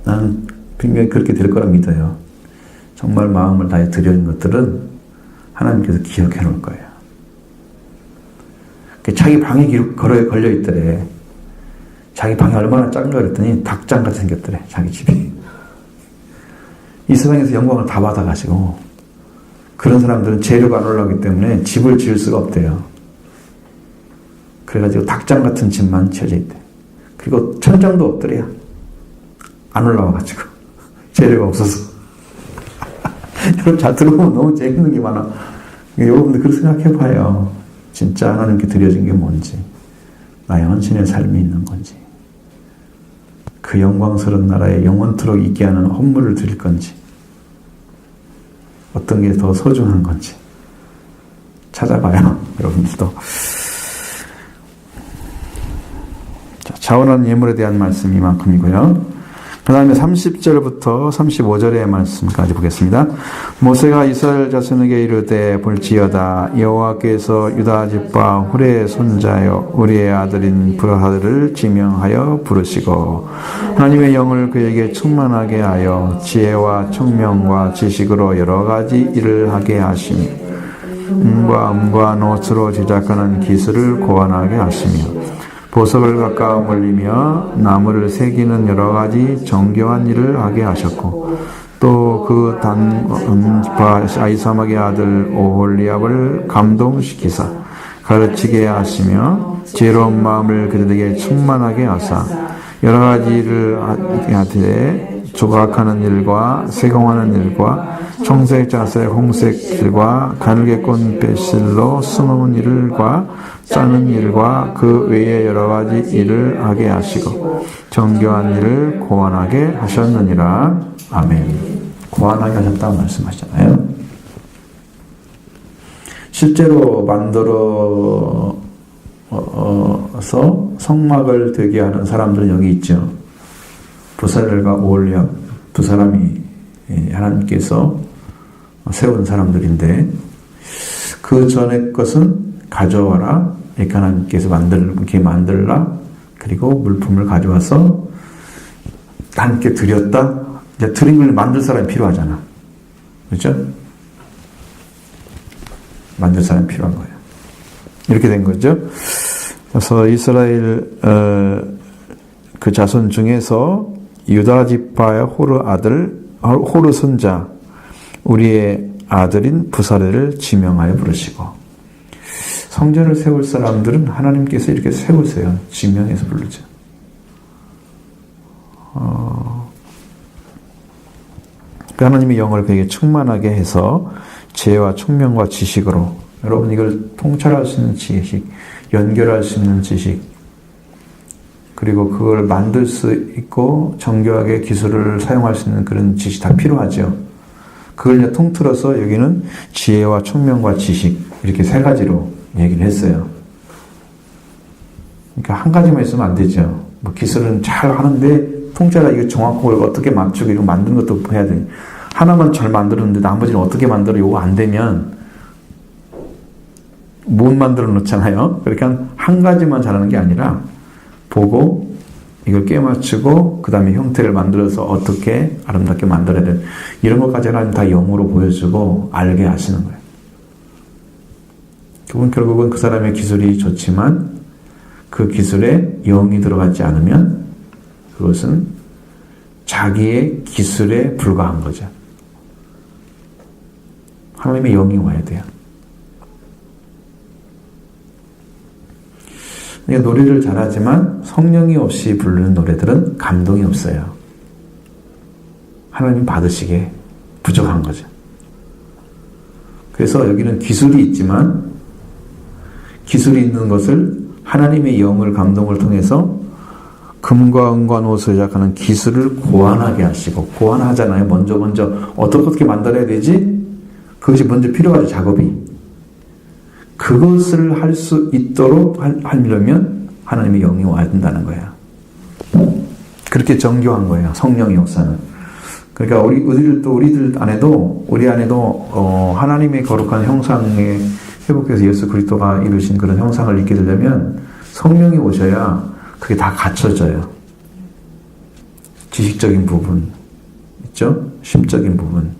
나는 분명히 그렇게 될 거라 믿어요. 정말 마음을 다해 드리는 것들은 하나님께서 기억해 놓을 거예요. 자기 방에 걸려 있더래. 자기 방이 얼마나 작은가 그랬더니 닭장같이 생겼더래, 자기 집이. 이 세상에서 영광을 다 받아가지고, 그런 사람들은 재료가 안 올라오기 때문에 집을 지을 수가 없대요. 그래가지고 닭장 같은 집만 지어져 있대. 그리고 천장도 없더래요. 안 올라와가지고. 재료가 없어서. 여러분, 잘 들어보면 너무 재밌는 게 많아. 여러분들 그렇게 생각해봐요. 진짜 하나님께 드려진 게 뭔지, 나의 헌신의 삶이 있는 건지, 그 영광스러운 나라에 영원토록 있게 하는 헌물을 드릴 건지, 어떤 게 더 소중한 건지 찾아봐요, 여러분들도. 자, 자원하는 예물에 대한 말씀 이만큼이고요. 그 다음에 30절부터 35절의 말씀까지 보겠습니다. 모세가 이스라엘 자손에게 이르되 볼지어다, 여호와께서 유다 지파 훌의 손자여 우리의 아들인 브라하드를 지명하여 부르시고 하나님의 영을 그에게 충만하게 하여 지혜와 총명과 지식으로 여러 가지 일을 하게 하시며 음과 노트로 제작하는 기술을 고안하게 하시며 보석을 가까워 올리며 나무를 새기는 여러 가지 정교한 일을 하게 하셨고 또 그 단파 아이사막의 아들 오홀리압을 감동시키사 가르치게 하시며 지혜로운 마음을 그들에게 충만하게 하사 여러 가지 일을 하되 조각하는 일과 세공하는 일과 청색, 자색, 홍색 일과 가늘게꼰 배실로 수놓은 일과 짜는 일과 그 외의 여러 가지 일을 하게 하시고 정교한 일을 고안하게 하셨느니라. 아멘. 고안하게 하셨다고 말씀하시잖아요. 실제로 만들어서 성막을 되게 하는 사람들은 여기 있죠. 부살렐과 오홀리압 두 사람이 하나님께서 세운 사람들인데 그 전에 것은 가져와라. 이렇게 하나님께서 이렇게 만들라. 그리고 물품을 가져와서 하나님께 드렸다. 이제 드린 걸 만들 사람이 필요하잖아. 그렇죠? 만들 사람이 필요한 거예요. 이렇게 된 거죠. 그래서 이스라엘 그 자손 중에서 유다 지파의 호르 손자 우리의 아들인 부사레를 지명하여 부르시고 성전을 세울 사람들은 하나님께서 이렇게 세우세요. 지명해서 부르죠. 그 하나님의 영을 그에게 충만하게 해서 지혜와 총명과 지식으로 여러분 이걸 통찰할 수 있는 지식, 연결할 수 있는 지식 그리고 그걸 만들 수 있고 정교하게 기술을 사용할 수 있는 그런 지식 다 필요하죠. 그걸 이제 통틀어서 여기는 지혜와 총명과 지식 이렇게 세 가지로 얘기를 했어요. 그러니까 한 가지만 있으면 안 되죠. 뭐 기술은 잘 하는데 통째로 이거 정확하고 어떻게 맞추고 이거 만드는 것도 해야 돼. 하나만 잘 만들었는데 나머지는 어떻게 만들어 이거 안 되면 못 만들어 놓잖아요. 그러니까 한 가지만 잘하는 게 아니라 보고 이걸 깨맞추고 그 다음에 형태를 만들어서 어떻게 아름답게 만들어야 돼. 이런 것까지 하나님 다 영으로 보여주고 알게 하시는 거예요. 그분 결국은 그 사람의 기술이 좋지만 그 기술에 영이 들어가지 않으면 그것은 자기의 기술에 불과한 거죠. 하나님의 영이 와야 돼요. 그러니까 노래를 잘하지만 성령이 없이 부르는 노래들은 감동이 없어요. 하나님 받으시기에 부족한 거죠. 그래서 여기는 기술이 있지만 기술이 있는 것을 하나님의 영을 감동을 통해서 금과 은과 노수에 시작하는 기술을 고안하게 하시고 고안하잖아요. 먼저 어떻게 만들어야 되지? 그것이 먼저 필요하죠. 작업이. 그것을 할 수 있도록 하려면 하나님의 영이 와야 된다는 거예요. 그렇게 정교한 거예요. 성령의 역사는. 그러니까 우리들 안에도 하나님의 거룩한 형상에 회복해서 예수 그리스도가 이루신 그런 형상을 잊게 되려면 성령이 오셔야 그게 다 갖춰져요. 지식적인 부분 있죠? 심적인 부분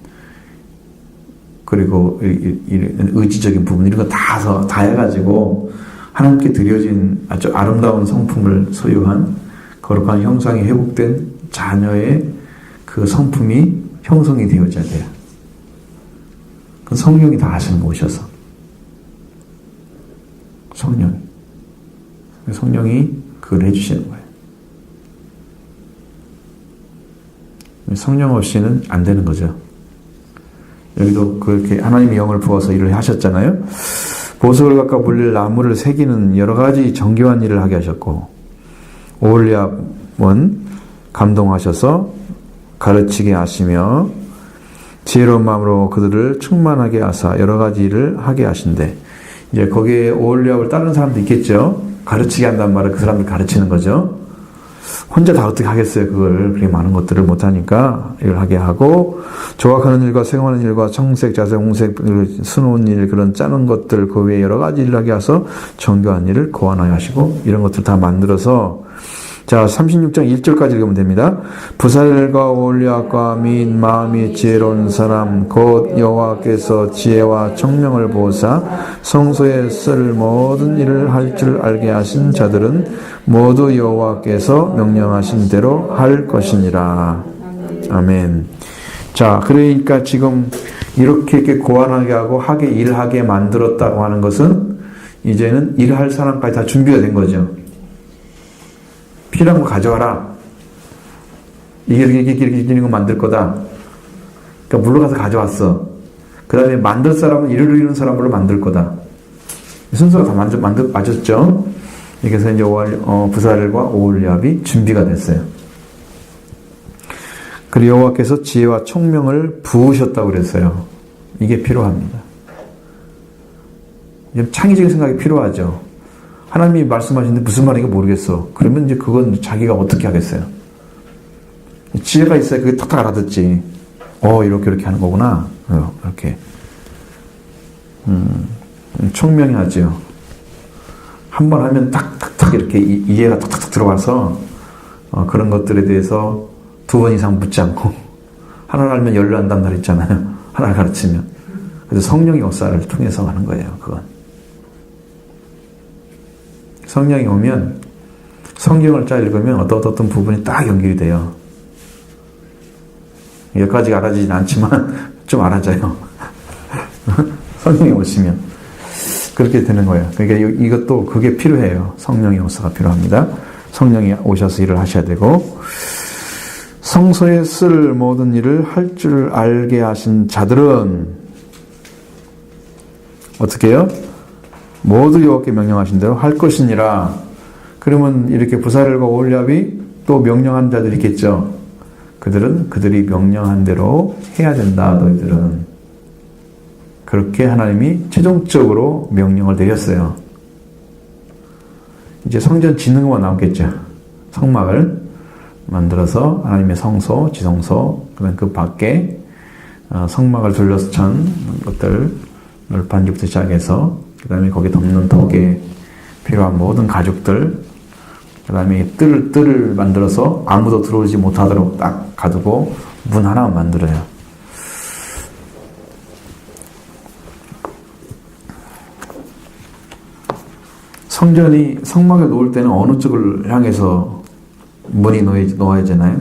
그리고 의지적인 부분 이런 거 다 해가지고 하나님께 드려진 아주 아름다운 성품을 소유한 거룩한 형상이 회복된 자녀의 그 성품이 형성이 되어져야 돼요. 그 성령이 다 하시는 거 오셔서 성령이 그걸 해주시는 거예요. 성령 없이는 안 되는 거죠. 여기도 그렇게 하나님의 영을 부어서 일을 하셨잖아요. 보석을 깎아 불릴 나무를 새기는 여러 가지 정교한 일을 하게 하셨고 오홀리압은 감동하셔서 가르치게 하시며 지혜로운 마음으로 그들을 충만하게 하사 여러 가지 일을 하게 하신대. 이제 거기에 오홀리압을 따르는 사람도 있겠죠. 가르치게 한다는 말은 그 사람들 가르치는 거죠. 혼자 다 어떻게 하겠어요. 그걸 그렇게 많은 것들을 못하니까 이걸 하게 하고 조각하는 일과 생활하는 일과 청색, 자색, 홍색, 수놓은 일 그런 짜는 것들 그 외에 여러 가지 일을 하게 해서 정교한 일을 고안하게 하시고 이런 것들 다 만들어서 자 36장 1절까지 읽으면 됩니다. 부살과 오홀리압과 및 마음이 지혜로운 사람 곧 여호와께서 지혜와 청명을 보사 성소에 쓸 모든 일을 할 줄 알게 하신 자들은 모두 여호와께서 명령하신 대로 할 것이니라. 아멘. 자, 그러니까 지금 이렇게 고안하게 하고 일하게 만들었다고 하는 것은 이제는 일할 사람까지 다 준비가 된 거죠. 필요한 거 가져와라. 이렇게 이거 만들 거다. 그러니까 물러가서 가져왔어. 그 다음에 만들 사람은 이런 사람으로 만들 거다. 순서가 다 맞았죠? 그래서 이제 부살과 오홀리압이 준비가 됐어요. 그리고 여호와께서 지혜와 총명을 부으셨다고 그랬어요. 이게 필요합니다. 창의적인 생각이 필요하죠. 하나님이 말씀하시는데 무슨 말인지 모르겠어. 그러면 이제 그건 자기가 어떻게 하겠어요? 지혜가 있어야 그게 탁탁 알아듣지. 이렇게 하는 거구나. 이렇게. 총명이 하죠. 한 번 하면 탁탁탁 이렇게 이해가 탁탁탁 들어와서 그런 것들에 대해서 2번 이상 묻지 않고 하나를 알면 열로 한다는 말 있잖아요. 하나를 가르치면. 그래서 성령의 역사를 통해서 하는 거예요. 그건. 성령이 오면 성경을 잘 읽으면 어떤 부분이 딱 연결이 돼요. 여기까지 알아지진 않지만 좀 알아져요. 성령이 오시면 그렇게 되는 거예요. 그러니까 이것도 그게 필요해요. 성령의 역사가 필요합니다. 성령이 오셔서 일을 하셔야 되고 성소에 쓸 모든 일을 할 줄 알게 하신 자들은 어떻게 해요? 모두 여호와께 명령하신 대로 할 것이니라. 그러면 이렇게 부살과 오홀리압이 또 명령한 자들이 있겠죠. 그들이 명령한 대로 해야 된다. 너희들은. 그렇게 하나님이 최종적으로 명령을 내렸어요. 이제 성전 짓는 것만 남겠죠. 성막을 만들어서 하나님의 성소, 지성소, 그다음 그 밖에 성막을 둘러서 천 것들 널판기부터 시작해서 그다음에 거기 덮는 덕에 필요한 모든 가죽들, 그다음에 뜰을 만들어서 아무도 들어오지 못하도록 딱 가두고 문 하나만 만들어요. 성막에 놓을 때는 어느 쪽을 향해서 문이 놓아야 되나요?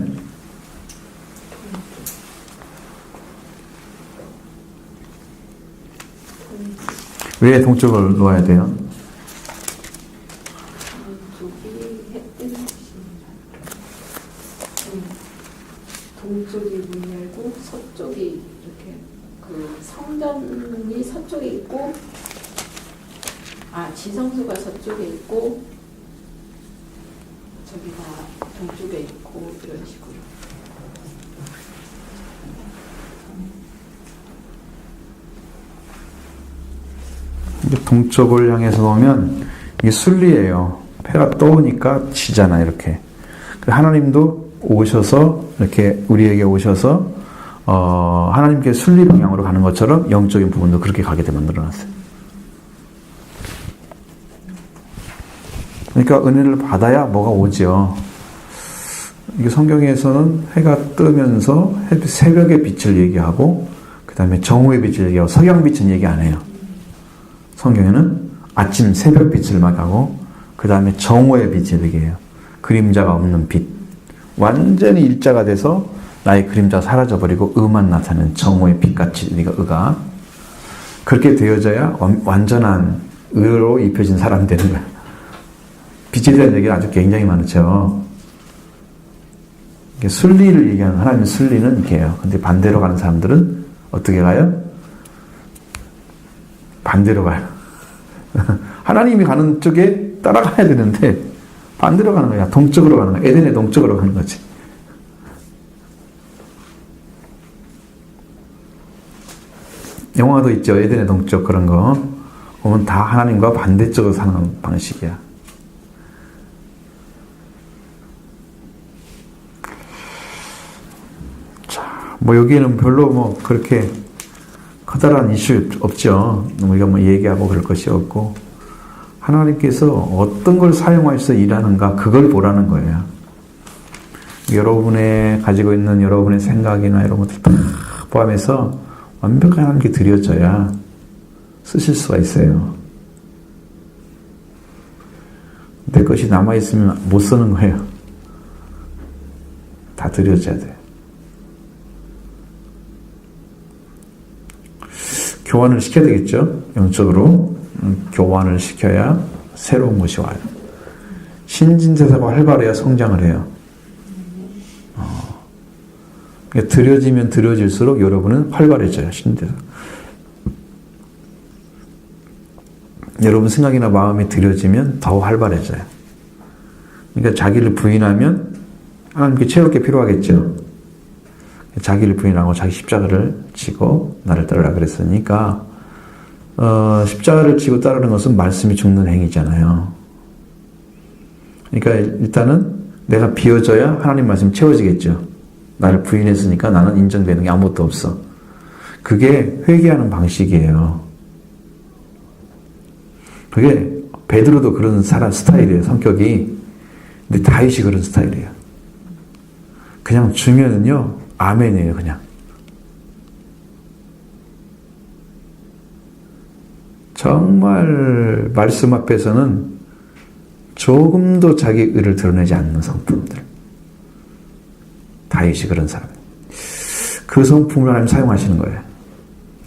왜 동쪽을 놓아야 돼요? 동쪽이 문 열고 서쪽이 이렇게 그 성전이 서쪽에 있고 지성소가 서쪽에 있고 저기가 동쪽에 있고 이런 식으로. 동쪽을 향해서 놓으면 이게 순리예요. 해가 떠오니까 지잖아 이렇게. 하나님도 오셔서 이렇게 우리에게 오셔서 하나님께 순리 방향으로 가는 것처럼 영적인 부분도 그렇게 가게 돼 만들어놨어요. 그러니까 은혜를 받아야 뭐가 오죠. 이게 성경에서는 해가 뜨면서 새벽의 빛을 얘기하고 그 다음에 정오의 빛을 얘기하고 석양빛은 얘기 안 해요. 성경에는 아침 새벽 빛을 말하고 그 다음에 정오의 빛을 얘기해요. 그림자가 없는 빛. 완전히 일자가 돼서 나의 그림자가 사라져버리고 의만 나타나는 정오의 빛같이 의가 그렇게 되어져야 완전한 의로 입혀진 사람이 되는 거야. 빛에 대한 얘기가 아주 굉장히 많죠. 순리를 얘기하는 하나님의 순리는 이렇게요. 근데 반대로 가는 사람들은 어떻게 가요? 반대로 가요. 하나님이 가는 쪽에 따라가야 되는데 반대로 가는 거야. 동쪽으로 가는 거야. 에덴의 동쪽으로 가는 거지. 영화도 있죠. 에덴의 동쪽 그런 거. 보면 다 하나님과 반대쪽으로 사는 방식이야. 뭐 여기에는 별로 뭐 그렇게 커다란 이슈 없죠. 우리가 뭐 얘기하고 그럴 것이 없고 하나님께서 어떤 걸 사용하셔서 일하는가 그걸 보라는 거예요. 여러분의 가지고 있는 여러분의 생각이나 이런 것들 다 포함해서 완벽한 하나님께 드려져야 쓰실 수가 있어요. 내 것이 남아있으면 못 쓰는 거예요. 다 드려져야 돼요. 교환을 시켜야 되겠죠. 영적으로 교환을 시켜야 새로운 것이 와요. 신진대사가 활발해야 성장을 해요. 그러니까 드려지면 드려질수록 여러분은 활발해져요. 신진대사. 여러분 생각이나 마음이 드려지면 더 활발해져요. 그러니까 자기를 부인하면 하나님께 채울 게 필요하겠죠. 자기를 부인하고 자기 십자가를 지고 나를 따르라 그랬으니까 십자가를 지고 따르는 것은 말씀이 죽는 행위잖아요. 그러니까 일단은 내가 비워져야 하나님 말씀이 채워지겠죠. 나를 부인했으니까 나는 인정되는 게 아무것도 없어. 그게 회개하는 방식이에요. 그게 베드로도 그런 사람 스타일이에요. 성격이. 근데 다윗이 그런 스타일이에요. 그냥 주면은요 아멘이에요. 그냥. 정말 말씀 앞에서는 조금도 자기 의를 드러내지 않는 성품들. 다윗이 그런 사람. 그 성품을 하나님 사용하시는 거예요.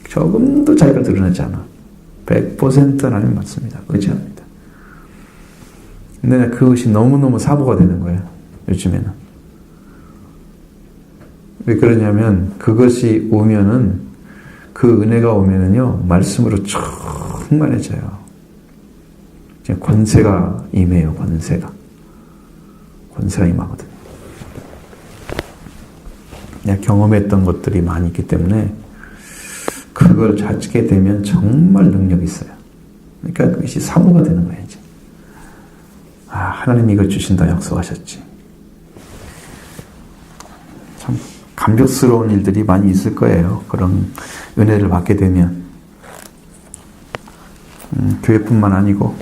조금도 자기를 드러내지 않아. 100% 하나님 맞습니다. 의지합니다. 근데 그것이 너무너무 사고가 되는 거예요. 요즘에는. 왜 그러냐면 그것이 오면은 그 은혜가 오면은요 말씀으로 충만해져요. 권세가 임해요. 권세가 임하거든요. 내가 경험했던 것들이 많이 있기 때문에 그걸 찾게 되면 정말 능력이 있어요. 그러니까 그것이 사모가 되는 거예요. 이제. 하나님이 이걸 주신다 약속하셨지. 참 감격스러운 일들이 많이 있을 거예요. 그런 은혜를 받게 되면. 교회뿐만 아니고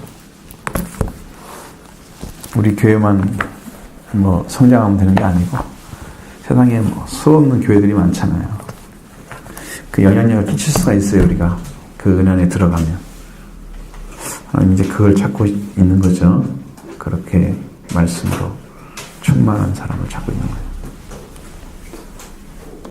우리 교회만 뭐 성장하면 되는 게 아니고 세상에 뭐 수없는 교회들이 많잖아요. 그 영향력을 끼칠 수가 있어요. 우리가 그 은혜 안에 들어가면. 이제 그걸 찾고 있는 거죠. 그렇게 말씀으로 충만한 사람을 찾고 있는 거예요.